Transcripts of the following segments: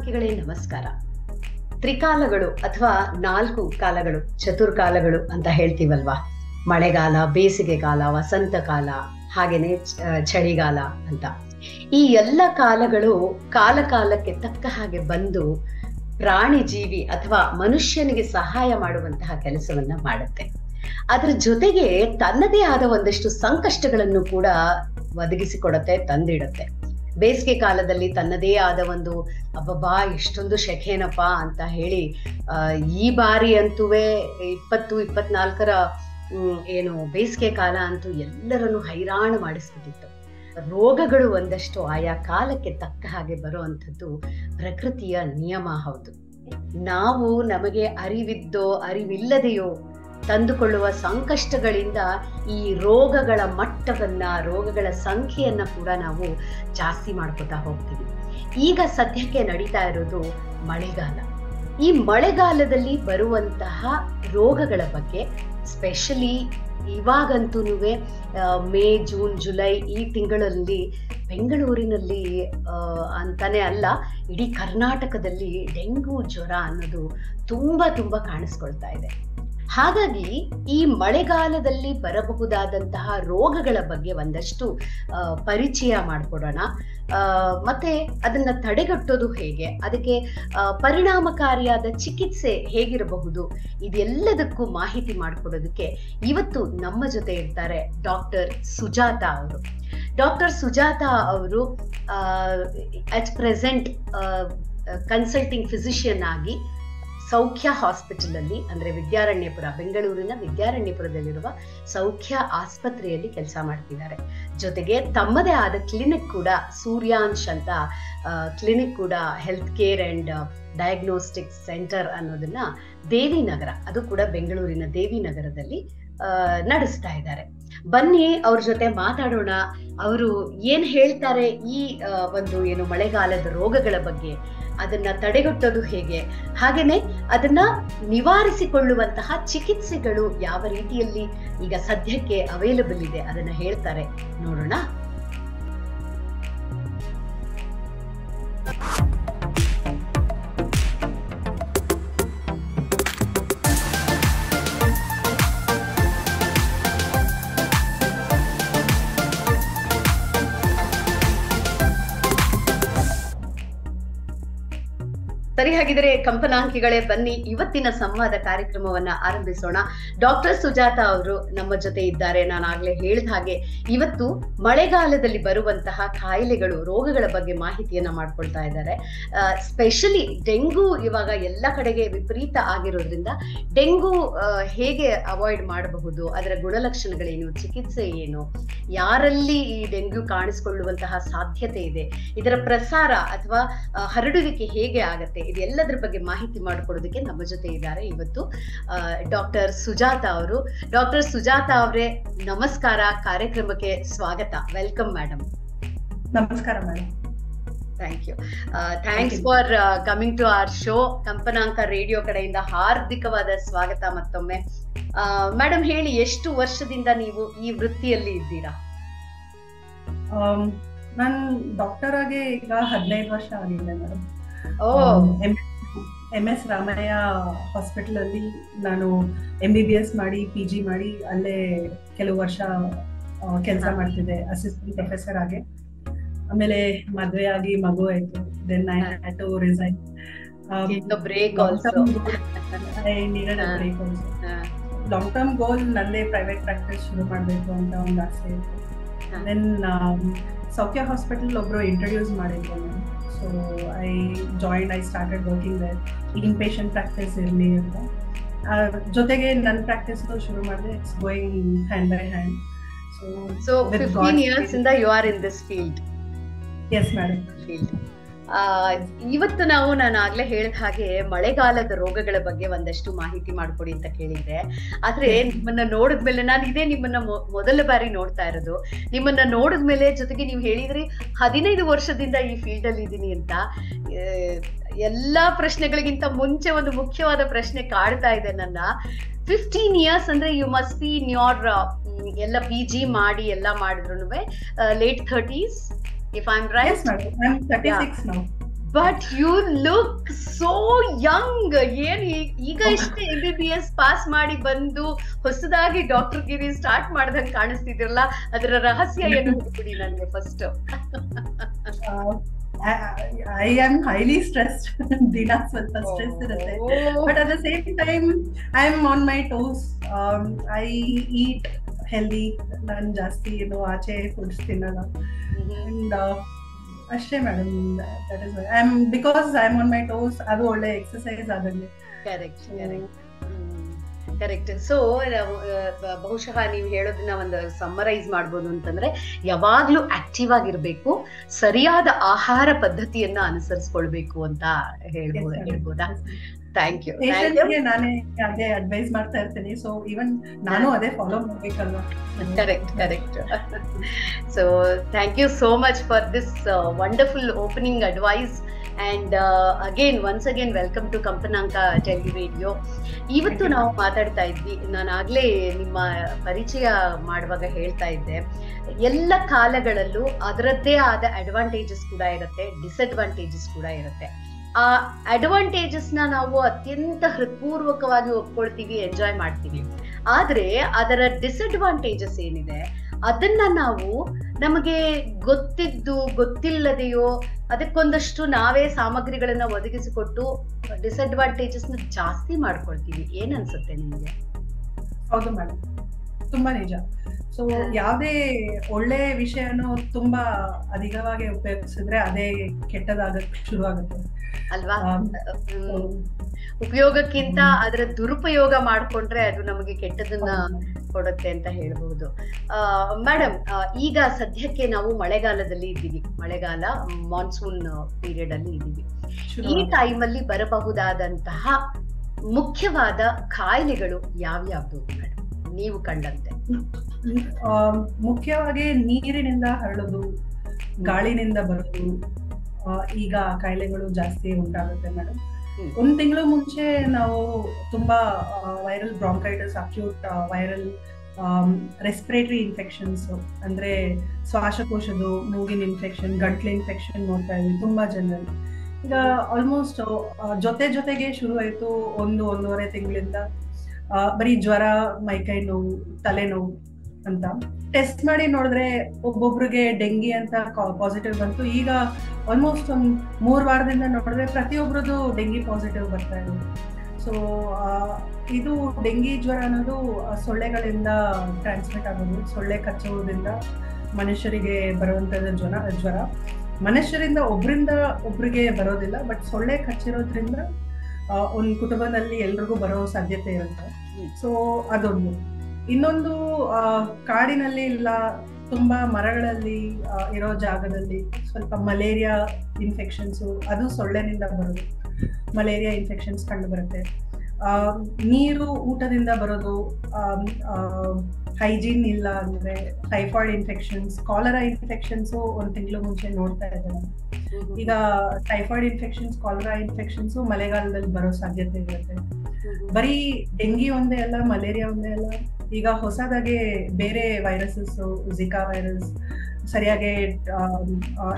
ಕಂಪನಾಂಕಿಗಳೇ ನಮಸ್ಕಾರ. ತ್ರಿಕಾಲಗಳು ಅಥವಾ 4 ಕಾಲಗಳು, ಚತುರ್ಕಾಲಗಳು ಅಂತ ಹೇಳ್ತೀವಲ್ವಾ. ಮಳೆಗಾಲ, ಬೇಸಿಗೆಗಾಲ, ವಸಂತ ಕಾಲ, ಹಾಗೇನೆ ಚಳಿಗಾಲ ಅಂತ. ಈ ಎಲ್ಲ ಕಾಲಗಳು ಕಾಲ ಕಾಲಕ್ಕೆ ತಕ್ಕ ಹಾಗೆ ಬಂದು ಪ್ರಾಣಿ ಜೀವಿ ಅಥವಾ ಮನುಷ್ಯನಿಗೆ ಸಹಾಯ ಮಾಡುವಂತಹ ಕೆಲಸವನ್ನ ಮಾಡುತ್ತೆ. ಅದರ ಜೊತೆಗೆ ತನ್ನದೇ ಆದ ಒಂದಷ್ಟು ಸಂಕಷ್ಟಗಳನ್ನು ಕೂಡ ಒದಗಿಸಿಕೊಡುತ್ತೆ, ತಂದಿಡುತ್ತೆ. ಬೇಸಿಗೆ ಕಾಲದಲ್ಲಿ ತನ್ನದೇ ಆದ ಒಂದು ಅಬ್ಬಬ್ಬಾ ಎಷ್ಟೊಂದು ಶೆಖೆನಪ್ಪ ಅಂತ ಹೇಳಿ ಈ ಬಾರಿ ಅಂತೂ 2024ರ ಏನು ಬೇಸಿಗೆ ಕಾಲ ಅಂತೂ ಎಲ್ಲರನ್ನು ಹೈರಾಣ ಮಾಡಿಸ್ಬಿಟ್ಟಿತ್ತು. ರೋಗಗಳು ಒಂದಷ್ಟು ಆಯಾ ಕಾಲಕ್ಕೆ ತಕ್ಕ ಹಾಗೆ ಬರುವಂಥದ್ದು ಪ್ರಕೃತಿಯ ನಿಯಮ. ಹೌದು, ನಾವು ನಮಗೆ ಅರಿವಿದ್ದೋ ಅರಿವಿಲ್ಲದೆಯೋ ತಂದುಕೊಳ್ಳುವ ಸಂಕಷ್ಟಗಳಿಂದ ಈ ರೋಗಗಳ ಮಟ್ಟವನ್ನ, ರೋಗಗಳ ಸಂಖ್ಯೆಯನ್ನ ಕೂಡ ನಾವು ಜಾಸ್ತಿ ಮಾಡ್ಕೊತಾ ಹೋಗ್ತೀವಿ. ಈಗ ಸದ್ಯಕ್ಕೆ ನಡೀತಾ ಇರೋದು ಮಳೆಗಾಲ. ಈ ಮಳೆಗಾಲದಲ್ಲಿ ಬರುವಂತಹ ರೋಗಗಳ ಬಗ್ಗೆ ಸ್ಪೆಷಲಿ ಇವಾಗಂತೂ ಮೇ, ಜೂನ್, ಜುಲೈ ಈ ತಿಂಗಳಲ್ಲಿ ಬೆಂಗಳೂರಿನಲ್ಲಿ ಅಂತಾನೆ ಅಲ್ಲ, ಇಡೀ ಕರ್ನಾಟಕದಲ್ಲಿ ಡೆಂಗು ಜ್ವರ ಅನ್ನೋದು ತುಂಬಾ ಕಾಣಿಸ್ಕೊಳ್ತಾ ಇದೆ. ಹಾಗಾಗಿ ಈ ಮಳೆಗಾಲದಲ್ಲಿ ಬರಬಹುದಾದಂತಹ ರೋಗಗಳ ಬಗ್ಗೆ ಒಂದಷ್ಟು ಪರಿಚಯ ಮಾಡಿಕೊಡೋಣ. ಮತ್ತೆ ಅದನ್ನ ತಡೆಗಟ್ಟೋದು ಹೇಗೆ, ಅದಕ್ಕೆ ಪರಿಣಾಮಕಾರಿಯಾದ ಚಿಕಿತ್ಸೆ ಹೇಗಿರಬಹುದು, ಇದೆಲ್ಲದಕ್ಕೂ ಮಾಹಿತಿ ಮಾಡಿಕೊಡೋದಕ್ಕೆ ಇವತ್ತು ನಮ್ಮ ಜೊತೆ ಇರ್ತಾರೆ ಡಾಕ್ಟರ್ ಸುಜಾತ ಅವರು. ಡಾಕ್ಟರ್ ಸುಜಾತ ಅವರು ಅಟ್ ಪ್ರೆಸೆಂಟ್ ಕನ್ಸಲ್ಟಿಂಗ್ ಫಿಸಿಷಿಯನ್ ಆಗಿ ಸೌಖ್ಯ ಹಾಸ್ಪಿಟಲ್ ಅಲ್ಲಿ, ಅಂದ್ರೆ ವಿದ್ಯಾರಣ್ಯಪುರ, ಬೆಂಗಳೂರಿನ ವಿದ್ಯಾರಣ್ಯಪುರದಲ್ಲಿರುವ ಸೌಖ್ಯ ಆಸ್ಪತ್ರೆಯಲ್ಲಿ ಕೆಲಸ ಮಾಡ್ತಿದ್ದಾರೆ. ಜೊತೆಗೆ ತಮ್ಮದೇ ಆದ ಕ್ಲಿನಿಕ್ ಕೂಡ, ಸೂರ್ಯಾಂಶ್ ಅಂತ ಕ್ಲಿನಿಕ್ ಕೂಡ, health care and diagnostic centre ಅನ್ನೋದನ್ನ ದೇವಿನಗರ, ಅದು ಕೂಡ ಬೆಂಗಳೂರಿನ ದೇವಿನಗರದಲ್ಲಿ ನಡೆಸ್ತಾ ಇದ್ದಾರೆ. ಬನ್ನಿ ಅವ್ರ ಜೊತೆ ಮಾತಾಡೋಣ. ಅವರು ಏನ್ ಹೇಳ್ತಾರೆ ಈ ಒಂದು ಏನು ಮಳೆಗಾಲದ ರೋಗಗಳ ಬಗ್ಗೆ, ಅದನ್ನ ತಡೆಗಟ್ಟೋದು ಹೇಗೆ, ಹಾಗೇನೆ ಅದನ್ನ ನಿವಾರಿಸಿಕೊಳ್ಳುವಂತಹ ಚಿಕಿತ್ಸೆಗಳು ಯಾವ ರೀತಿಯಲ್ಲಿ ಈಗ ಸದ್ಯಕ್ಕೆ ಅವೈಲಬಲ್ ಇದೆ, ಅದನ್ನ ಹೇಳ್ತಾರೆ. ನೋಡೋಣ. ಸರಿ, ಹಾಗಿದ್ರೆ ಕಂಪನಾಂಕಿಗಳೇ ಬನ್ನಿ ಇವತ್ತಿನ ಸಂವಾದ ಕಾರ್ಯಕ್ರಮವನ್ನ ಆರಂಭಿಸೋಣ. ಡಾಕ್ಟರ್ ಸುಜಾತ ಅವರು ನಮ್ಮ ಜೊತೆ ಇದ್ದಾರೆ. ನಾನು ಆಗ್ಲೇ ಹೇಳಿದ ಹಾಗೆ ಇವತ್ತು ಮಳೆಗಾಲದಲ್ಲಿ ಬರುವಂತಹ ಕಾಯಿಲೆಗಳು, ರೋಗಗಳ ಬಗ್ಗೆ ಮಾಹಿತಿಯನ್ನ ಮಾಡ್ಕೊಳ್ತಾ ಇದ್ದಾರೆ. ಸ್ಪೆಷಲಿ ಡೆಂಗು ಇವಾಗ ಎಲ್ಲ ಕಡೆಗೆ ವಿಪರೀತ ಆಗಿರೋದ್ರಿಂದ ಡೆಂಗು ಹೇಗೆ ಅವಾಯ್ಡ್ ಮಾಡಬಹುದು, ಅದರ ಗುಣಲಕ್ಷಣಗಳೇನು, ಚಿಕಿತ್ಸೆ ಏನು, ಯಾರಲ್ಲಿ ಈ ಡೆಂಗ್ಯೂ ಕಾಣಿಸಿಕೊಳ್ಳುವಂತಹ ಸಾಧ್ಯತೆ ಇದೆ, ಇದರ ಪ್ರಸಾರ ಅಥವಾ ಹರಡುವಿಕೆ ಹೇಗೆ ಆಗತ್ತೆ, ಇದೆಲ್ಲದರ ಬಗ್ಗೆ ಮಾಹಿತಿ ಮಾಡಿಕೊಡೋದಕ್ಕೆ ನಮ್ಮ ಜೊತೆ ಇದ್ದಾರೆ ಇವತ್ತು ಡಾಕ್ಟರ್ ಸುಜಾತ ಅವರು. ಡಾಕ್ಟರ್ ಸುಜಾತ ಅವರೇ ನಮಸ್ಕಾರ, ಕಾರ್ಯಕ್ರಮಕ್ಕೆ ಸ್ವಾಗತ. Welcome madam. ನಮಸ್ಕಾರ madam. Thank you. Thanks for coming to our show. Kampananka radio ಕಡೆಯಿಂದ ಹಾರ್ದಿಕವಾದ ಸ್ವಾಗತ ಮತ್ತೊಮ್ಮೆ. ಮೇಡಮ್ ಹೇಳಿ, ಎಷ್ಟು ವರ್ಷದಿಂದ ನೀವು ಈ ವೃತ್ತಿಯಲ್ಲಿ ಇದ್ದೀರಾ? ನಾನು ಡಾಕ್ಟರ್ ಆಗಿ ಈಗ 15 ವರ್ಷ ಆಗಿದೆ ಮೇಡಮ್. MS ರಾಮಯ್ಯ ಹಾಸ್ಪಿಟಲ್ ಅಲ್ಲಿ ನಾನು MBBS ಮಾಡಿ PG ಮಾಡಿ ಅಲ್ಲೇ ಕೆಲವು ವರ್ಷ ಕೆಲಸ ಮಾಡ್ತಿದ್ದೆ ಅಸಿಸ್ಟೆಂಟ್ ಪ್ರೊಫೆಸರ್ ಆಗಿ. ಆಮೇಲೆ ಮದುವೆ ಆಗಿ ಮಗು ಆಯ್ತು. Then I had to resign. Break also. I needed a break also. Long term goal ನಂದೇ ಪ್ರೈವೇಟ್ ಪ್ರಾಕ್ಟೀಸ್ ಶುರು ಮಾಡಬೇಕು ಅಂತ ಒಂದು ಆಸೆ ಇತ್ತು. ದೆನ್ ಸೌಖ್ಯ ಹಾಸ್ಪಿಟಲ್ ಒಬ್ರು ಇಂಟ್ರೊಡ್ಯೂಸ್ ಮಾಡಿದ್ರು ನಾನು. So I join, I started working there. Inpatient practice ಇರಲಿ ಅಂತ, ಜೊತೆಗೆ ನನ್ನ ಪ್ರಾಕ್ಟೀಸ್ ಶುರು ಮಾಡಿದೆ. It's going hand by hand. So 15 years ಇಂದ you are in this field? Yes madam. ಇವತ್ತು ನಾನು ಆಗ್ಲೇ ಹೇಳಿದ ಹಾಗೆ ಮಳೆಗಾಲದ ರೋಗಗಳ ಬಗ್ಗೆ ಒಂದಷ್ಟು ಮಾಹಿತಿ ಮಾಡ್ಕೊಡಿ ಅಂತ ಕೇಳಿದ್ದೆ. ಆದ್ರೆ ನಿಮ್ಮನ್ನ ನೋಡಿದ್ಮೇಲೆ, ನಾನು ಇದೇ ನಿಮ್ಮನ್ನ ಮೊದಲ ಬಾರಿ ನೋಡ್ತಾ ಇರೋದು. ನಿಮ್ಮನ್ನ ನೋಡಿದ್ಮೇಲೆ, ಜೊತೆಗೆ ನೀವು ಹೇಳಿದ್ರಿ 15 ವರ್ಷದಿಂದ ಈ ಫೀಲ್ಡ್ ಅಲ್ಲಿ ಇದ್ದೀನಿ ಅಂತ. ಎಲ್ಲಾ ಪ್ರಶ್ನೆಗಳಿಗಿಂತ ಮುಂಚೆ ಒಂದು ಮುಖ್ಯವಾದ ಪ್ರಶ್ನೆ ಕಾಡ್ತಾ ಇದೆ ನನ್ನ. 15 years ಅಂದ್ರೆ you must be in your ಎಲ್ಲ PG ಮಾಡಿ ಎಲ್ಲ ಮಾಡಿದ್ರು late 30s, if I'm right? Yes, madam. I'm 36 now. But you look so young. ಏನ್ ಈಗ ಇಷ್ಟೇ MBBS ಪಾಸ್ ಮಾಡಿ ಬಂದು ಹೊಸದಾಗಿ ಡಾಕ್ಟರ್ ಗಿರಿ ಸ್ಟಾರ್ಟ್ ಮಾಡ್ದಂಗ್ ಕಾಣಿಸ್ತಿದ್ರಲ್ಲ, ಅದರ ರಹಸ್ಯ ಏನು ಹೇಳ್ಬಿಡಿ ನನ್ಗೆ first. I am highly stressed. ದಿನ ಸ್ವಲ್ಪ ಸ್ಟ್ರೆಸ್ ಇರುತ್ತೆ, but at the same time I am on my toes. I eat healthy. ನಾನು ಜಾಸ್ತಿ ಏನು ಆಚೆ ಫುಡ್ಸ್ ತಿನ್ನಲ್ಲ. And ಅಷ್ಟೇ madam, that is why because I am on my toes. ಅದು ಒಳ್ಳೆ ಎಕ್ಸರ್ಸೈಸ್ ಆದಂಗೆ. ಕರೆಕ್ಟ್. ಸೊ ಬಹುಶಃ ನೀವು ಹೇಳೋದನ್ನ ಒಂದು ಸಮ್ಮರೈಸ್ ಮಾಡ್ಬೋದು ಅಂತಂದ್ರೆ, ಯಾವಾಗ್ಲೂ ಆಕ್ಟಿವ್ ಆಗಿರ್ಬೇಕು, ಸರಿಯಾದ ಆಹಾರ ಪದ್ಧತಿಯನ್ನ ಅನುಸರಿಸ್ಕೊಳ್ಬೇಕು ಅಂತ ಹೇಳ್ಬೋದಾ? Thank you. ನಾನೇ ಅದೇ ಅಡ್ವೈಸ್ ಮಾಡ್ತಾ ಇರ್ತೀನಿ. ಸೊ ಈವನ್ ನಾನು ಅದೇ ಫಾಲೋ ಮಾಡ್ಬೇಕಲ್ವಾ? Correct. So thank you so much for this wonderful opening advice. And once again welcome to Kampananka tele radio. ಇವತ್ತು ನಾವು ಮಾತಾಡ್ತಾ ಇದ್ವಿ, ನಾನಾಗ್ಲೇ ನಿಮ್ಮ ಪರಿಚಯ ಮಾಡುವಾಗ ಹೇಳ್ತಾ ಇದ್ದೆ, ಎಲ್ಲ ಕಾಲಗಳಲ್ಲೂ ಅದರದ್ದೇ ಆದ ಅಡ್ವಾಂಟೇಜಸ್ ಕೂಡ ಇರುತ್ತೆ, ಡಿಸ್ಅಡ್ವಾಂಟೇಜಸ್ ಕೂಡ ಇರುತ್ತೆ. ಆ ಅಡ್ವಾಂಟೇಜಸ್ ನಾವು ಅತ್ಯಂತ ಹೃತ್ಪೂರ್ವಕವಾಗಿ ಒಪ್ಕೊಳ್ತೀವಿ, ಎಂಜಾಯ್ ಮಾಡ್ತೀವಿ. ಆದ್ರೆ ಅದರ ಡಿಸ್ಅಡ್ವಾಂಟೇಜಸ್ ಏನಿದೆ ಅದನ್ನ ನಾವು ನಮಗೆ ಗೊತ್ತಿದ್ದು ಗೊತ್ತಿಲ್ಲದೆಯೋ ಅದಕ್ಕೊಂದಷ್ಟು ನಾವೇ ಸಾಮಗ್ರಿಗಳನ್ನ ಒದಗಿಸಿಕೊಟ್ಟು ಡಿಸ್ಅಡ್ವಾಂಟೇಜಸ್ ನ ಜಾಸ್ತಿ ಮಾಡ್ಕೊಳ್ತೀವಿ. ಏನ್ ಅನ್ಸುತ್ತೆ ನಿಮ್ಗೆ? ಹೌದು ಮೇಡಮ್, ತುಂಬಾ ನಿಜ. ಸೊ ಯಾವ್ದೇ ಒಳ್ಳೆ ವಿಷಯನು ತುಂಬಾ ಅಧಿಕವಾಗಿ ಉಪಯೋಗಿಸಿದ್ರೆ ಅದೇ ಕೆಟ್ಟದಾಗಕ್ಕೆ ಶುರು ಆಗುತ್ತೆ ಅಲ್ವಾ? ಉಪಯೋಗಕ್ಕಿಂತ ಅದರ ದುರುಪಯೋಗ ಮಾಡ್ಕೊಂಡ್ರೆ ಅದು ನಮಗೆ ಕೆಟ್ಟದನ್ನ ಕೊಡುತ್ತೆ ಅಂತ ಹೇಳ್ಬಹುದು. ಮೇಡಮ್, ಈಗ ಸದ್ಯಕ್ಕೆ ನಾವು ಮಳೆಗಾಲದಲ್ಲಿ ಇದ್ದೀವಿ, ಮಳೆಗಾಲ ಮಾನ್ಸೂನ್ ಪೀರಿಯಡ್ ಅಲ್ಲಿ ಇದ್ದೀವಿ. ಈ ಟೈಮಲ್ಲಿ ಬರಬಹುದಾದಂತಹ ಮುಖ್ಯವಾದ ಕಾಯಿಲೆಗಳು ಯಾವ್ಯಾವ್ದು ಮೇಡಮ್ ನೀವು ಕಂಡಂತೆ? ಮುಖ್ಯವಾಗಿ ನೀರಿನಿಂದ ಹರಡೋದು, ಗಾಳಿನಿಂದ ಬರೋದು, ಈಗ ಕಾಯಿಲೆಗಳು ಜಾಸ್ತಿ ಉಂಟಾಗುತ್ತೆ ಮೇಡಮ್. ಒಂದ್ ತಿಂಗಳು ಮುಂಚೆ ನಾವು ತುಂಬಾ viral bronchitis, acute viral respiratory infections ಅಂದ್ರೆ ಶ್ವಾಸಕೋಶದ, ಮೂಗಿನ ಇನ್ಫೆಕ್ಷನ್, ಗಂಟ್ಲು ಇನ್ಫೆಕ್ಷನ್ ನೋಡ್ತಾ ಇದ್ವಿ ತುಂಬಾ ಜನರಲ್ಲಿ. ಈಗ ಆಲ್ಮೋಸ್ಟ್ ಜೊತೆಗೆ ಶುರು ಆಯ್ತು ಒಂದೂವರೆ ತಿಂಗಳಿಂದ. ಬರೀ ಜ್ವರ, ಮೈಕೈ ನೋವು, ತಲೆನೋವು ಅಂತ ಟೆಸ್ಟ್ ಮಾಡಿ ನೋಡಿದ್ರೆ ಒಬ್ಬೊಬ್ರಿಗೆ ಡೆಂಗಿ ಅಂತ ಪಾಸಿಟಿವ್ ಬಂತು. ಈಗ ಆಲ್ಮೋಸ್ಟ್ ಒಂದ್ 3 ವಾರದಿಂದ ನೋಡಿದ್ರೆ ಪ್ರತಿಯೊಬ್ಬರದು ಡೆಂಗಿ ಪಾಸಿಟಿವ್ ಬರ್ತಾ ಇದೆ. ಸೊ ಇದು ಡೆಂಗಿ ಜ್ವರ ಅನ್ನೋದು ಸೊಳ್ಳೆಗಳಿಂದ ಟ್ರಾನ್ಸ್ಮಿಟ್ ಆಗೋದು. ಸೊಳ್ಳೆ ಕಚ್ಚೋದ್ರಿಂದ ಮನುಷ್ಯರಿಗೆ ಬರುವಂತದ್ದು ಜ್ವರ. ಮನುಷ್ಯರಿಂದ ಒಬ್ರಿಗೆ ಬರೋದಿಲ್ಲ, ಬಟ್ ಸೊಳ್ಳೆ ಕಚ್ಚಿರೋದ್ರಿಂದ ಒಂದು ಕುಟುಂಬದಲ್ಲಿ ಎಲ್ರಿಗೂ ಬರೋ ಸಾಧ್ಯತೆ ಇರುತ್ತೆ. ಸೊ ಅದೊಂದು. ಇನ್ನೊಂದು, ಕಾಡಿನಲ್ಲಿ ಇಲ್ಲ ತುಂಬಾ ಮರಗಳಲ್ಲಿ ಇರೋ ಜಾಗದಲ್ಲಿ ಸ್ವಲ್ಪ ಮಲೇರಿಯಾ ಇನ್ಫೆಕ್ಷನ್ಸು, ಅದು ಸೊಳ್ಳೆನಿಂದ ಬರೋದು. ಮಲೇರಿಯಾ ಇನ್ಫೆಕ್ಷನ್ಸ್ ಕಂಡು ಬರುತ್ತೆ. ನೀರು, ಊಟದಿಂದ ಬರೋದು, ಹೈಜೀನ್ ಇಲ್ಲ ಅಂದ್ರೆ ಟೈಫಾಯ್ಡ್ ಇನ್ಫೆಕ್ಷನ್ಸ್, ಕಾಲರಾ ಇನ್ಫೆಕ್ಷನ್ಸು ಒಂದ್ ತಿಂಗಳು ಮುಂಚೆ ನೋಡ್ತಾ ಇದ್ದಾರೆ. ಈಗ ಟೈಫಾಯ್ಡ್ ಇನ್ಫೆಕ್ಷನ್ಸ್, ಕಾಲರಾ ಇನ್ಫೆಕ್ಷನ್ಸ್ ಮಳೆಗಾಲದಲ್ಲಿ ಬರೋ ಸಾಧ್ಯತೆ ಇರುತ್ತೆ. ಬರೀ ಡೆಂಗಿ ಒಂದೇ ಅಲ್ಲ, ಮಲೇರಿಯಾ ಒಂದೇ ಅಲ್ಲ, ಈಗ ಹೊಸದಾಗಿ ಬೇರೆ ವೈರಸಸ್, ಜಿಕಾ ವೈರಸ್, ಸರಿಯಾಗಿ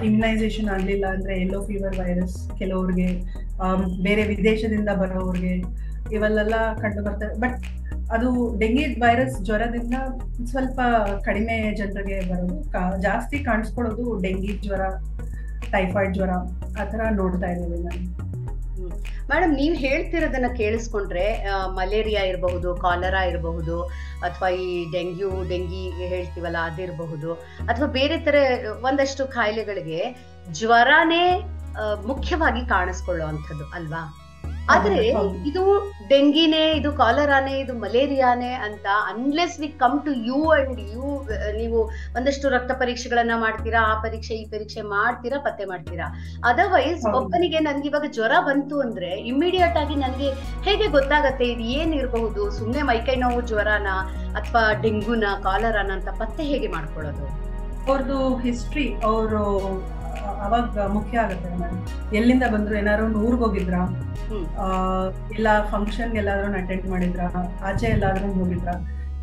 ಇಮ್ಯುನೈಸೇಷನ್ ಆಗ್ಲಿಲ್ಲ ಅಂದ್ರೆ ಯೆಲ್ಲೋ ಫೀವರ್ ವೈರಸ್ ಕೆಲವ್ರಿಗೆ, ಬೇರೆ ವಿದೇಶದಿಂದ ಬರೋವ್ರಿಗೆ ಇವೆಲ್ಲ ಕಂಡು ಬರ್ತದೆ. ಬಟ್ ಅದು ಡೆಂಗಿ ವೈರಸ್ ಜ್ವರದಿಂದ ಸ್ವಲ್ಪ ಕಡಿಮೆ ಜನರಿಗೆ ಬರೋದು, ಜಾಸ್ತಿ ಕಾಣಿಸ್ಕೊಳ್ಳೋದು ಡೆಂಗಿ ಜ್ವರ, ಟೈಫಾಯ್ಡ್ ಜ್ವರ ಆ ತರ ನೋಡ್ತಾ ಇದ್ದೀವಿ ನಾನು. ಮೇಡಮ್, ನೀವ್ ಹೇಳ್ತಿರೋದನ್ನ ಕೇಳಿಸ್ಕೊಂಡ್ರೆ ಮಲೇರಿಯಾ ಇರಬಹುದು, ಕಾಲರಾ ಇರಬಹುದು, ಅಥವಾ ಈ ಡೆಂಗಿ ಹೇಳ್ತೀವಲ್ಲ ಅದಿರಬಹುದು, ಅಥವಾ ಬೇರೆ ತರ ಒಂದಷ್ಟು ಕಾಯಿಲೆಗಳಿಗೆ ಜ್ವರನೇ ಮುಖ್ಯವಾಗಿ ಮುಖ್ಯವಾಗಿ ಅಲ್ವಾ? ಆದ್ರೆ ಇದು ಡೆಂಗಿನೇ, ಇದು ಕಾಲರಾನೇ, ಇದು ಮಲೇರಿಯಾನೇ ಅಂತ unless we come to you and you, ನೀವು ಒಂದಷ್ಟು ರಕ್ತ ಪರೀಕ್ಷೆಗಳನ್ನ ಮಾಡ್ತೀರಾ, ಆ ಪರೀಕ್ಷೆ ಈ ಪರೀಕ್ಷೆ ಮಾಡ್ತೀರಾ, ಪತ್ತೆ ಮಾಡ್ತೀರಾ. ಅದರ್ವೈಸ್ ಒಬ್ಬನಿಗೆ ನನ್ಗೆ ಇವಾಗ ಜ್ವರ ಬಂತು ಅಂದ್ರೆ ಇಮಿಡಿಯೇಟ್ ಆಗಿ ನನ್ಗೆ ಹೇಗೆ ಗೊತ್ತಾಗತ್ತೆ ಇದು ಏನಿರಬಹುದು? ಸುಮ್ನೆ ಮೈಕೈ ನೋವು ಜ್ವರನ ಅಥವಾ ಡೆಂಗುನ, ಕಾಲರಾನ ಅಂತ ಪತ್ತೆ ಹೇಗೆ ಮಾಡ್ಕೊಳ್ಳೋದು? ಅವ್ರದ್ದು ಹಿಸ್ಟ್ರಿ ಅವರು ಅವಾಗ ಮುಖ್ಯ ಆಗುತ್ತೆ ಮೇಡಮ್. ಎಲ್ಲಿಂದ ಬಂದ್ರು, ಏನಾದ್ರು ಊರ್ಗ್ ಹೋಗಿದ್ರ, ಇಲ್ಲ ಫಂಕ್ಷನ್ ಎಲ್ಲಾದ್ರೂ ಅಟೆಂಡ್ ಮಾಡಿದ್ರ, ಆಚೆ ಎಲ್ಲಾದ್ರೂ ಹೋಗಿದ್ರ,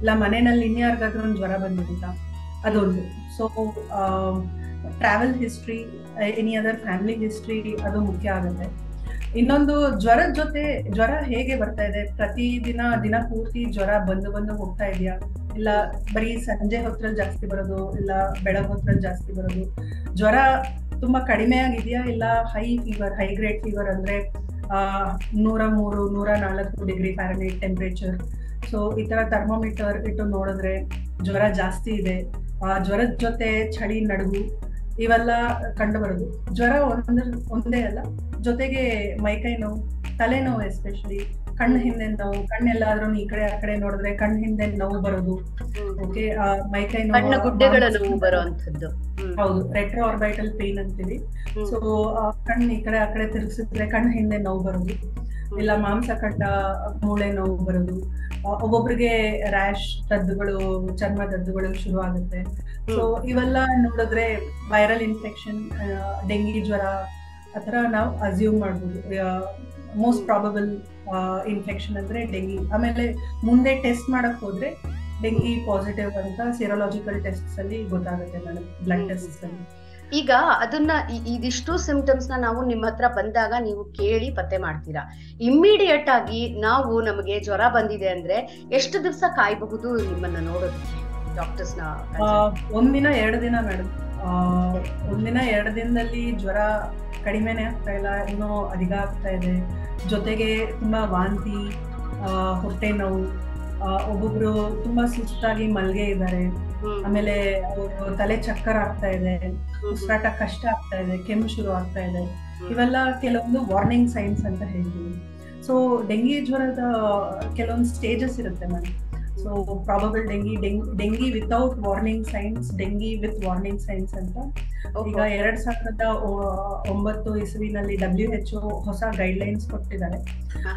ಇಲ್ಲ ಮನೆಯಲ್ಲಿ ಇನ್ಯಾರಿಗಾದ್ರೂ ಜ್ವರ ಬಂದಿದ್ದ, ಅದೊಂದು. So travel history, any other family history ಅದು ಮುಖ್ಯ ಆಗುತ್ತೆ. ಇನ್ನೊಂದು ಜ್ವರದ ಜೊತೆ ಜ್ವರ ಹೇಗೆ ಬರ್ತಾ ಇದೆ, ಪ್ರತಿದಿನ ದಿನ ಪೂರ್ತಿ ಜ್ವರ ಬಂದು ಹೋಗ್ತಾ ಇದೆಯಾ, ಇಲ್ಲ ಬರೀ ಸಂಜೆ ಹೊತ್ತರಲ್ಲಿ ಜಾಸ್ತಿ ಬರೋದು, ಇಲ್ಲ ಬೆಳಗ್ಗೆ ಹೊತ್ತರಲ್ಲಿ ಜಾಸ್ತಿ ಬರೋದು, ಜ್ವರ ತುಂಬಾ ಕಡಿಮೆ ಆಗಿದೆಯಾ, ಇಲ್ಲ high fever, high grade fever ಅಂದ್ರೆ 103, 104 ಡಿಗ್ರಿ ಫ್ಯಾರನೈಟ್ ಟೆಂಪರೇಚರ್. ಸೊ ಈ ತರ ಥರ್ಮೋಮೀಟರ್ ಇಟ್ಟು ನೋಡಿದ್ರೆ ಜ್ವರ ಜಾಸ್ತಿ ಇದೆ. ಜ್ವರದ ಜೊತೆ ಚಳಿ, ನಡುಗು ಇವೆಲ್ಲ ಕಂಡು ಬರೋದು. ಜ್ವರ ಒಂದೇ ಅಲ್ಲ, ಜೊತೆಗೆ ಮೈಕೈ ನೋವು, ತಲೆನೋವು, ಎಸ್ಪೆಷಲಿ ಕಣ್ಣು ಹಿಂದೆ ನೋವು, ಕಣ್ಣೆಲ್ಲಾದ್ರೂ ಈ ಕಡೆ ಆ ಕಡೆ ನೋಡಿದ್ರೆ ಕಣ್ಣು ಹಿಂದೆ ನೋವು ಬರೋದು. ಓಕೆ, ಮೈಕೈ ನೋವು ಬರುವಂತದ್ದು. ಹೌದು, ರೆಟ್ರೋ ಆರ್ಬೈಟಲ್ ಪೇನ್ ಅಂತೀವಿ. ಸೊ ಕಣ್ಣು ಈ ಕಡೆ ಆ ಕಡೆ ತಿರುಗಿಸಿದ್ರೆ ಕಣ್ಣು ಹಿಂದೆ ನೋವು ಬರೋದು, ಇಲ್ಲ ಮಾಂಸಖಂಡ ಮೂಳೆ ನೋವು ಬರೋದು. ಒಬ್ಬೊಬ್ರಿಗೆ ರ್ಯಾಶ್, ದದ್ದುಗಳು, ಚರ್ಮ ದದ್ದುಗಳು ಶುರು ಆಗುತ್ತೆ. ಸೊ ಇವೆಲ್ಲ ನೋಡಿದ್ರೆ ವೈರಲ್ ಇನ್ಫೆಕ್ಷನ್, ಡೆಂಗಿ ಜ್ವರ ಆತರ ನಾವು ಅಸ್ಯೂಮ್ ಮಾಡ್ಬೋದು. ಮೋಸ್ಟ್ ಪ್ರಾಬಬಲ್ ಇನ್ಫೆಕ್ಷನ್ ಅಂದ್ರೆ ಡೆಂಗಿ. ಆಮೇಲೆ ಮುಂದೆ ಟೆಸ್ಟ್ ಮಾಡಕ್ ಹೋದ್ರೆ ಡೆಂಗಿ ಪಾಸಿಟಿವ್ ಅಂತ ಸಿರೋಲಾಜಿಕಲ್ ಟೆಸ್ಟ್ ಅಲ್ಲಿ ಗೊತ್ತಾಗುತ್ತೆ ಮೇಡಮ್, ಬ್ಲಡ್ ಟೆಸ್ಟ್ ಅಲ್ಲಿ. ಈಗ ಅದನ್ನ ಇದಿಷ್ಟು ಸಿಂಪ್ಟಮ್ಸ್ ನ ನಾವು ನಿಮ್ಮ ಹತ್ರ ಬಂದಾಗ ನೀವು ಕೇಳಿ ಪತ್ತೆ ಮಾಡ್ತೀರಾ. ಇಮ್ಮಿಡಿಯೇಟ್ ಆಗಿ ನಾವು ನಮಗೆ ಜ್ವರ ಬಂದಿದೆ ಅಂದ್ರೆ ಎಷ್ಟು ದಿವಸ ಕಾಯಬಹುದು ನಿಮ್ಮನ್ನ ನೋಡೋದಕ್ಕೆ ಡಾಕ್ಟರ್ಸ್ ನ? 1 ದಿನ 2 ದಿನ ಮೇಡಮ್. 1 ದಿನ 2 ದಿನದಲ್ಲಿ ಜ್ವರ ಕಡಿಮೆನೆ ಆಗ್ತಾ ಇಲ್ಲ, ಇನ್ನೂ ಅಧಿಕ ಆಗ್ತಾ ಇದೆ. ಜೊತೆಗೆ ತುಂಬಾ ವಾಂತಿ, ಹೊಟ್ಟೆ ನೋವು, ಒಬ್ಬೊಬ್ರು ತುಂಬಾ ಸುಸ್ತಾಗಿ ಮಲ್ಗೆ ಇದ್ದಾರೆ. ಆಮೇಲೆ ಅವರು ತಲೆ ಚಕ್ಕರ್ ಆಗ್ತಾ ಇದೆ, ಉಸಿರಾಟ ಕಷ್ಟ ಆಗ್ತಾ ಇದೆ, ಕೆಮ್ಮು ಶುರು ಆಗ್ತಾ ಇದೆ. ಇವೆಲ್ಲ ಕೆಲವೊಂದು ವಾರ್ನಿಂಗ್ ಸೈನ್ಸ್ ಅಂತ ಹೇಳ್ತೀವಿ. ಸೊ ಡೆಂಗಿ ಜ್ವರದ ಕೆಲವೊಂದು ಸ್ಟೇಜಸ್ ಇರುತ್ತೆ ma'am. So probable dengue without warning science, dengue with warning science ಅಂತ ಈಗ 2009 ಇಸ್ವಿನಲ್ಲಿ WHO ಹೊಸ ಗೈಡ್ಲೈನ್ಸ್ ಕೊಟ್ಟಿದ್ದಾರೆ.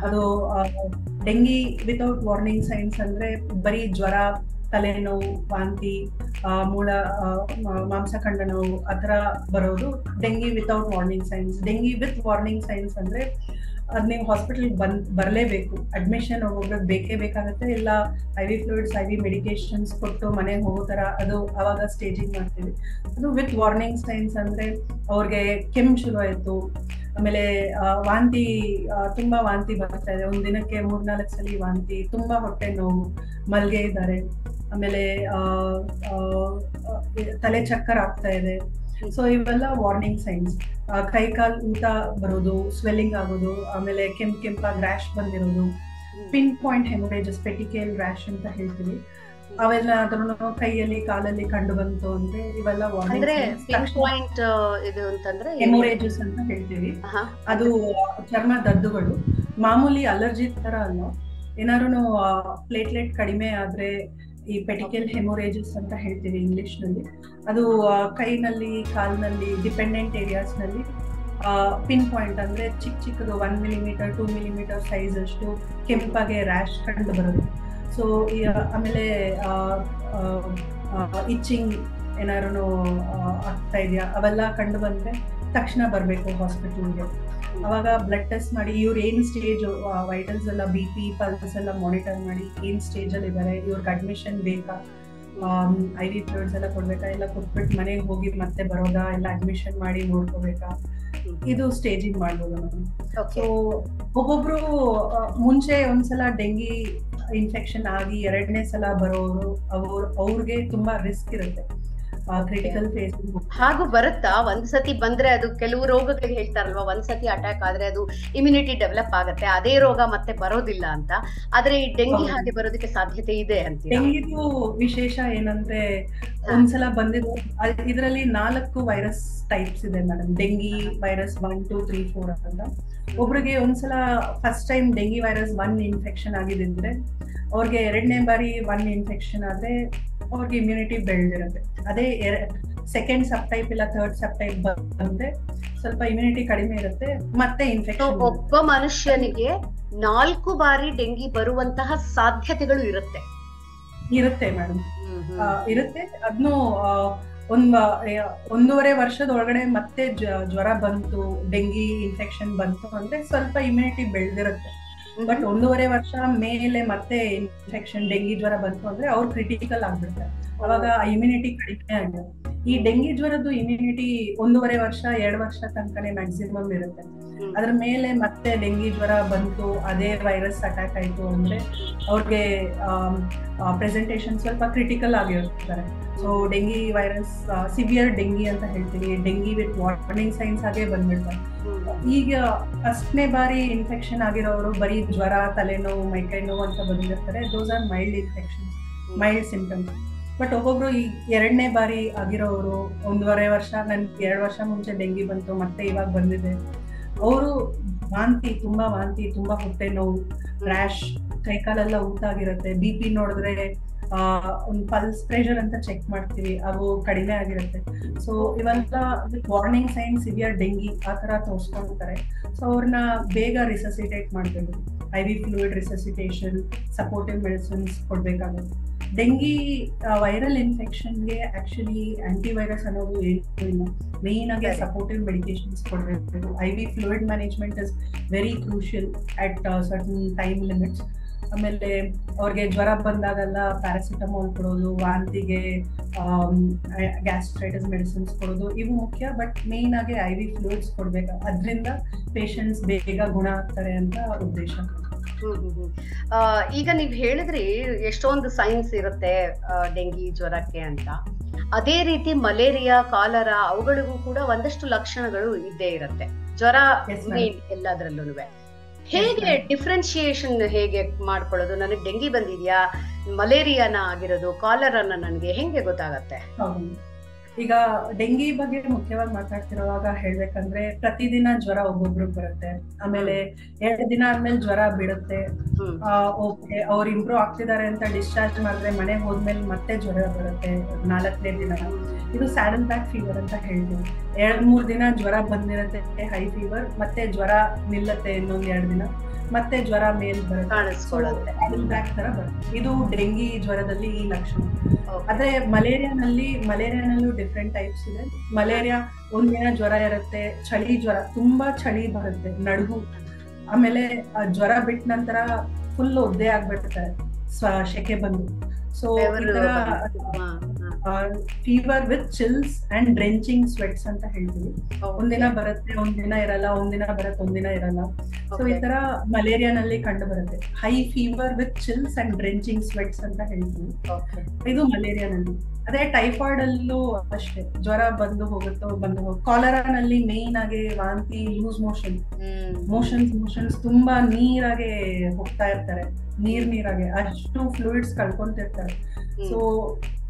ಅದು ಡೆಂಗಿ ವಿತೌಟ್ ವಾರ್ನಿಂಗ್ ಸೈನ್ಸ್ ಅಂದ್ರೆ ಬರೀ ಜ್ವರ, ತಲೆನೋವು, ವಾಂತಿ, ಮಾಂಸಖಂಡ ನೋವು ಆತರ ಬರೋದು dengue without warning science. Dengue with warning science ಅಂದ್ರೆ ಅದ್ ನೀವು ಹಾಸ್ಪಿಟಲ್ ಬರಲೇಬೇಕು, ಅಡ್ಮಿಷನ್ ಒಬ್ಬೊಬ್ರಿಗೆ ಬೇಕೇ ಬೇಕಾಗುತ್ತೆ, ಇಲ್ಲ IV ಫ್ಲೂಯಿಡ್ಸ್, IV ಮೆಡಿಕೇಶನ್ಸ್ ಕೊಟ್ಟು ಮನೆಗೆ ಹೋಗೋ ತರ ಅದು ಅವಾಗ ಸ್ಟೇಜಿಂಗ್ ಮಾಡ್ತೀವಿ. ಅದು ವಿತ್ ವಾರ್ನಿಂಗ್ ಸೈನ್ಸ್ ಅಂದ್ರೆ ಅವ್ರಿಗೆ ಕೆಮ್ಮು ಶುರು ಆಯ್ತು, ಆಮೇಲೆ ವಾಂತಿ, ತುಂಬಾ ವಾಂತಿ ಬರ್ತಾ ಇದೆ, ಒಂದ್ ದಿನಕ್ಕೆ 3-4 ಸಲ ವಾಂತಿ, ತುಂಬಾ ಹೊಟ್ಟೆ ನೋವು, ಮಲ್ಗೆ ಇದ್ದಾರೆ, ಆಮೇಲೆ ತಲೆ ಚಕ್ಕರ್ ಆಗ್ತಾ ಇದೆ. ಸೊ ಇವೆಲ್ಲ ವಾರ್ನಿಂಗ್ ಸೈನ್ಸ್. ಕೈ ಕಾಲ್ ಊತ ಬರೋದು, ಸ್ವೆಲ್ಲಿಂಗ್ ಆಗೋದು, ಆಮೇಲೆ ಕೆಂಪಾಗಿ ರ್ಯಾಶ್ ಬಂದಿರೋದು, ಪಿನ್ ಪಾಯಿಂಟ್ ಹೆಮೊರೇಜಸ್, ಪೆಟಿಕೇಲ್ ರ್ಯಾಶ್ ಅಂತ ಹೇಳ್ತೀವಿ. ಅವೆಲ್ಲ ಅದ್ರೂ ಕೈಯಲ್ಲಿ ಕಾಲಲ್ಲಿ ಕಂಡು ಬಂತು ಅಂದ್ರೆ ಇವೆಲ್ಲ ಹೆಮೊರೇಜಸ್ ಅಂತ ಹೇಳ್ತೀವಿ. ಅದು ಚರ್ಮ ದದ್ದುಗಳು, ಮಾಮೂಲಿ ಅಲರ್ಜಿ ತರ ಅಲ್ಲ. ಏನಾದ್ರು ಪ್ಲೇಟ್ಲೆಟ್ ಕಡಿಮೆ ಆದ್ರೆ ಈ ಪೆಟಿಕಲ್ ಹೆಮೊರೇಜಸ್ ಅಂತ ಹೇಳ್ತೀವಿ ಇಂಗ್ಲಿಷ್ ನಲ್ಲಿ. ಅದು ಕೈನಲ್ಲಿ, ಕಾಲ್ನಲ್ಲಿ, ಡಿಪೆಂಡೆಂಟ್ ಏರಿಯಾಸ್ ನಲ್ಲಿ ಪಿನ್ ಪಾಯಿಂಟ್ ಅಂದ್ರೆ ಚಿಕ್ಕದು 1 ಮಿಲಿಮೀಟರ್ 2 ಮಿಲಿಮೀಟರ್ ಸೈಜ್ ಅಷ್ಟು ಕೆಂಪಾಗೆ ರ್ಯಾಶ್ ಕಂಡು ಬರೋದು. ಸೊ ಆಮೇಲೆ ಇಚ್ಚಿಂಗ್ ಏನಾದ್ರು ಆಗ್ತಾ ಇದೆಯಾ ಅವೆಲ್ಲ ಕಂಡು ಬಂದ್ರೆ ತಕ್ಷಣ ಬರ್ಬೇಕು ಹಾಸ್ಪಿಟಲ್ಗೆ. ಅವಾಗ ಬ್ಲಡ್ ಟೆಸ್ಟ್ ಮಾಡಿ ಇವ್ರು ಏನ್ ಸ್ಟೇಜ್, ವೈಟಲ್ಸ್ ಎಲ್ಲ, BP, ಪಲ್ಸ್ ಎಲ್ಲ ಮಾನಿಟರ್ ಮಾಡಿ ಏನ್ ಸ್ಟೇಜ್ ಅಲ್ಲಿ ಇದ್ದಾರೆ, ಇವ್ರಿಗೆ ಅಡ್ಮಿಷನ್ ಬೇಕಾ, IV ಫ್ಲೂಯಿಡ್ಸ್ ಎಲ್ಲ ಕೊಡ್ಬೇಕಾ, ಇಲ್ಲ ಕೊಟ್ಬಿಟ್ಟು ಮನೆಗೆ ಹೋಗಿ ಮತ್ತೆ ಬರೋದಾ, ಇಲ್ಲ ಅಡ್ಮಿಷನ್ ಮಾಡಿ ನೋಡ್ಕೋಬೇಕಾ, ಇದು ಸ್ಟೇಜಿಂಗ್ ಮಾಡ್ಬೋದು ನಾವು. ಸೊ ಒಬ್ಬೊಬ್ರು ಮುಂಚೆ ಒಂದ್ಸಲ ಡೆಂಗಿ ಇನ್ಫೆಕ್ಷನ್ ಆಗಿ 2ನೇ ಸಲ ಬರೋರು ಅವ್ರಿಗೆ ತುಂಬಾ ರಿಸ್ಕ್ ಇರುತ್ತೆ, ಕ್ರಿಟಿಕಲ್ ಫೇಸ್. ಹಾಗೂ ಬರುತ್ತಾ? ಒಂದ್ಸತಿ ಬಂದ್ರೆ ಅದು ಕೆಲವು ರೋಗಗಳಿಗೆ ಹೇಳ್ತಾರಲ್ವಾ, ಒಂದ್ಸತಿ ಅಟ್ಯಾಕ್ ಆದ್ರೆ ಅದು ಇಮ್ಯುನಿಟಿ ಡೆವಲಪ್ ಆಗುತ್ತೆ, ಅದೇ ರೋಗ ಮತ್ತೆ ಬರೋದಿಲ್ಲ ಅಂತ. ಆದ್ರೆ ಈ ಡೆಂಗಿ ಹಾಗೆ ಬರೋದಕ್ಕೆ ಸಾಧ್ಯತೆ ಇದೆ ಅಂತ. ಡೆಂಗಿದು ವಿಶೇಷ ಏನಂದ್ರೆ ಒಂದ್ಸಲ ಬಂದಿದ್ದು ಇದರಲ್ಲಿ 4 ವೈರಸ್ ಟೈಪ್ಸ್ ಇದೆ ಮೇಡಮ್. ಡೆಂಗಿ ವೈರಸ್ 1, 2, 3, 4 ಅಂತ. ಒಬ್ರಿಗೆ ಒಂದ್ಸಲ first time dengue virus 1 infection ಆಗಿದ್ರೆ ಅವ್ರಿಗೆ 2ನೇ ಬಾರಿ 1 ಇನ್ಫೆಕ್ಷನ್ ಆದ್ರೆ ಅವ್ರಿಗೆ ಇಮ್ಯುನಿಟಿ ಬೆಳೆದಿರುತ್ತೆ. ಅದೇ ಸೆಕೆಂಡ್ ಸಬ್ ಟೈಪ್ ಇಲ್ಲ ಥರ್ಡ್ ಸಬ್ ಟೈಪ್ ಬಂದ್ರೆ ಸ್ವಲ್ಪ ಇಮ್ಯುನಿಟಿ ಕಡಿಮೆ ಇರುತ್ತೆ, ಮತ್ತೆ ಇನ್ಫೆಕ್ಷನ್. ಒಬ್ಬ ಮನುಷ್ಯನಿಗೆ 4 ಬಾರಿ ಡೆಂಗಿ ಬರುವಂತಹ ಸಾಧ್ಯತೆಗಳು ಇರುತ್ತೆ ಮೇಡಮ್, ಇರುತ್ತೆ. ಅದನ್ನು 1.5 ವರ್ಷದ ಒಳಗಡೆ ಮತ್ತೆ ಜ್ವರ ಬಂತು, ಡೆಂಗಿ ಇನ್ಫೆಕ್ಷನ್ ಬಂತು ಅಂದ್ರೆ ಸ್ವಲ್ಪ ಇಮ್ಯುನಿಟಿ ಬೆಳೆದಿರುತ್ತೆ. ಬಟ್ 1.5 ವರ್ಷ ಮೇಲೆ ಮತ್ತೆ ಇನ್ಫೆಕ್ಷನ್, ಡೆಂಗಿ ಜ್ವರ ಬಂತು ಅಂದ್ರೆ ಅವ್ರು ಕ್ರಿಟಿಕಲ್ ಆಗ್ಬಿಡ್ತಾರೆ. ಅವಾಗ ಇಮ್ಯುನಿಟಿ ಕಡಿಮೆ ಆಗುತ್ತೆ. ಈ ಡೆಂಗಿ ಜ್ವರದ್ದು ಇಮ್ಯುನಿಟಿ 1.5 ವರ್ಷ 2 ವರ್ಷ ತನಕನೇ ಮ್ಯಾಕ್ಸಿಮಮ್ ಇರುತ್ತೆ. ಅದ್ರ ಮೇಲೆ ಮತ್ತೆ ಡೆಂಗಿ ಜ್ವರ ಬಂತು, ಅದೇ ವೈರಸ್ ಅಟ್ಯಾಕ್ ಆಯ್ತು ಅಂದ್ರೆ ಅವ್ರಿಗೆ ಪ್ರೆಸೆಂಟೇಷನ್ ಸ್ವಲ್ಪ ಕ್ರಿಟಿಕಲ್ ಆಗಿರ್ತಾರೆ. So dengue virus severe dengue ಅಂತ ಹೇಳ್ತೀವಿ, ಡೆಂಗಿ ವಿತ್ ವಾರ್ನಿಂಗ್ ಸೈನ್ಸ್ ಹಾಗೆ ಬಂದ್ಬಿಡ್ತಾರೆ. ಈಗ ಫಸ್ಟ್ನೇ ಬಾರಿ ಇನ್ಫೆಕ್ಷನ್ ಆಗಿರೋರು ಬರೀ ಜ್ವರ, ತಲೆನೋವು, ಮೈಕೈ ನೋವು ಅಂತ ಬಂದಿರ್ತಾರೆ. Those are mild infections, mild symptoms. But ಒಬ್ಬೊಬ್ರು ಈ 2ನೇ ಬಾರಿ ಆಗಿರೋರು 1.5 ವರ್ಷ, ನನ್ಗೆ 2 ವರ್ಷ ಮುಂಚೆ ಡೆಂಗಿ ಬಂತು ಮತ್ತೆ ಇವಾಗ ಬಂದಿದೆ, ಅವರು ವಾಂತಿ, ತುಂಬಾ ಹೊಟ್ಟೆ ನೋವು, ರ್ಯಾಶ್, ಕೈಕಾಲೆಲ್ಲ ಊತಾಗಿರುತ್ತೆ. BP ನೋಡಿದ್ರೆ ಒಂದು ಪಲ್ಸ್ ಪ್ರೆಷರ್ ಅಂತ ಚೆಕ್ ಮಾಡ್ತೀವಿ, ಅವು ಕಡಿಮೆ ಆಗಿರುತ್ತೆ. ಸೊ ಇವೆಲ್ಲ with warning sign severe dengue ಆ ತರ ತೋರಿಸ್ಕೊಳ್ತಾರೆ. ಸೊ ಅವ್ರನ್ನ ಬೇಗ ರಿಸಸಿಟೇಟ್ ಮಾಡ್ಬೇಕು. IV fluid resuscitation, supportive medicines ಕೊಡ್ಬೇಕಾಗುತ್ತೆ. ಡೆಂಗಿ ವೈರಲ್ ಇನ್ಫೆಕ್ಷನ್ಗೆ ಆಕ್ಚುಲಿ ಆಂಟಿವೈರಸ್ ಅನ್ನೋದು ಏನು ಇಲ್ಲ, ಮೇನ್ ಆಗಿ ಸಪೋರ್ಟಿವ್ ಮೆಡಿಕೇಶನ್ಸ್ ಕೊಡಬೇಕು. IV fluid management is very crucial at certain time limits. ಆಮೇಲೆ ಅವ್ರಿಗೆ ಜ್ವರ ಬಂದಾಗೆಲ್ಲ ಪ್ಯಾರಾಸಿಟಮಾಲ್ ಕೊಡೋದು, ವಾಂತಿಗೆ ಗ್ಯಾಸ್ಟ್ರೈಟಿಸ್ ಮೆಡಿಸಿನ್ಸ್ ಕೊಡೋದು, ಇವು ಮುಖ್ಯ. ಬಟ್ ಮೇನ್ ಆಗಿ IV ಫ್ಲೂಯಿಡ್ಸ್ ಕೊಡ್ಬೇಕು, ಅದರಿಂದ ಪೇಷಂಟ್ಸ್ ಬೇಗ ಗುಣ ಆಗ್ತಾರೆ ಅಂತ ಉದ್ದೇಶ. ಈಗ ನೀವ್ ಹೇಳಿದ್ರಿ ಎಷ್ಟೊಂದು ಸೈನ್ಸ್ ಇರುತ್ತೆ ಡೆಂಗಿ ಜ್ವರಕ್ಕೆ ಅಂತ. ಅದೇ ರೀತಿ ಮಲೇರಿಯಾ, ಕಾಲರಾ ಅವುಗಳಿಗೂ ಕೂಡ ಒಂದಷ್ಟು ಲಕ್ಷಣಗಳು ಇದ್ದೇ ಇರುತ್ತೆ. ಜ್ವರ ಎಲ್ಲದ್ರಲ್ಲೂ ಹೇಗೆ ಡಿಫ್ರೆನ್ಶಿಯೇಷನ್ ಹೇಗೆ ಮಾಡ್ಕೊಳ್ಳೋದು? ನನಗೆ ಡೆಂಗಿ ಬಂದಿದ್ಯಾ, ಮಲೇರಿಯಾನ ಆಗಿರೋದು, ಕಾಲರಾನ ನನಗೆ ಹೆಂಗೆ ಗೊತ್ತಾಗತ್ತೆ? ಈಗ ಡೆಂಗಿ ಬಗ್ಗೆ ಮುಖ್ಯವಾಗಿ ಮಾತಾಡ್ತಿರುವಾಗ ಹೇಳ್ಬೇಕಂದ್ರೆ ಪ್ರತಿದಿನ ಜ್ವರ ಒಬ್ಬೊಬ್ರಿಗೆ ಬರುತ್ತೆ. ಆಮೇಲೆ 2 ದಿನ ಆದ್ಮೇಲೆ ಜ್ವರ ಬಿಡುತ್ತೆ. ಓಕೆ, ಅವ್ರು ಇಂಪ್ರೂವ್ ಆಗ್ತಿದ್ದಾರೆ ಅಂತ ಡಿಸ್ಚಾರ್ಜ್ ಮಾಡಿದ್ರೆ ಮನೆಗೆ ಹೋದ್ಮೇಲೆ ಮತ್ತೆ ಜ್ವರ ಬರುತ್ತೆ 4ನೇ ದಿನ. ಇದು ಸ್ಯಾಡನ್ ಬ್ಯಾಕ್ ಫೀವರ್ ಅಂತ ಹೇಳ್ತೀವಿ. 2-3 ದಿನ ಜ್ವರ ಬಂದಿರುತ್ತೆ, ಹೈ ಫೀವರ್, ಮತ್ತೆ ಜ್ವರ ನಿಲ್ಲತ್ತೆ ಇನ್ನೊಂದ್ 2 ದಿನ, ಮತ್ತೆ ಜ್ವರ ಮೇಲ್ ಬರುತ್ತೆ. ಇದು ಡೆಂಗಿ ಜ್ವರದಲ್ಲಿ ಈ ಲಕ್ಷಣ. ಆದ್ರೆ ಮಲೇರಿಯಾನಲ್ಲೂ ಡಿಫ್ರೆಂಟ್ ಟೈಪ್ಸ್ ಇದೆ. ಮಲೇರಿಯಾ ಒಂದಿನ ಜ್ವರ ಇರುತ್ತೆ, ಚಳಿ ಜ್ವರ, ತುಂಬಾ ಚಳಿ ಬರುತ್ತೆ, ನಡುಗು. ಆಮೇಲೆ ಜ್ವರ ಬಿಟ್ಟ ನಂತರ ಫುಲ್ ಒದ್ದೆ ಆಗ್ಬಿಡ್ತಾರೆ, ಶೆಕೆ ಬಂದು. So fever with chills and drenching sweats ಅಂತ ಹೇಳ್ತೀವಿ. ಒಂದಿನ ಬರುತ್ತೆ, ಒಂದಿನ ಇರಲ್ಲ, ಒಂದಿನ ಬರುತ್ತೆ, ಒಂದಿನ ಇರಲ್ಲ. ಸೊ ಈ ತರ ಮಲೇರಿಯಾನಲ್ಲಿ ಕಂಡು ಬರುತ್ತೆ. High fever with chills and drenching sweats ಅಂತ ಹೇಳ್ತೀವಿ, ಇದು ಮಲೇರಿಯಾನಲ್ಲಿ. ಅದೇ ಟೈಫಾಯ್ಡ್ ಅಲ್ಲೂ ಅಷ್ಟೇ, ಜ್ವರ ಬಂದು ಹೋಗುತ್ತೆ. ಕಾಲರಾನಲ್ಲಿ ಮೇನ್ ಆಗಿ ವಾಂತಿ, ಲೂಸ್ ಮೋಷನ್ಸ್ ತುಂಬಾ ನೀರಾಗೆ ಹೋಗ್ತಾ ಇರ್ತಾರೆ, ನೀರಾಗೆ ಅಷ್ಟು ಫ್ಲೂಯಿಡ್ಸ್ ಕಳ್ಕೊಂತಿರ್ತಾರೆ. ಸೊ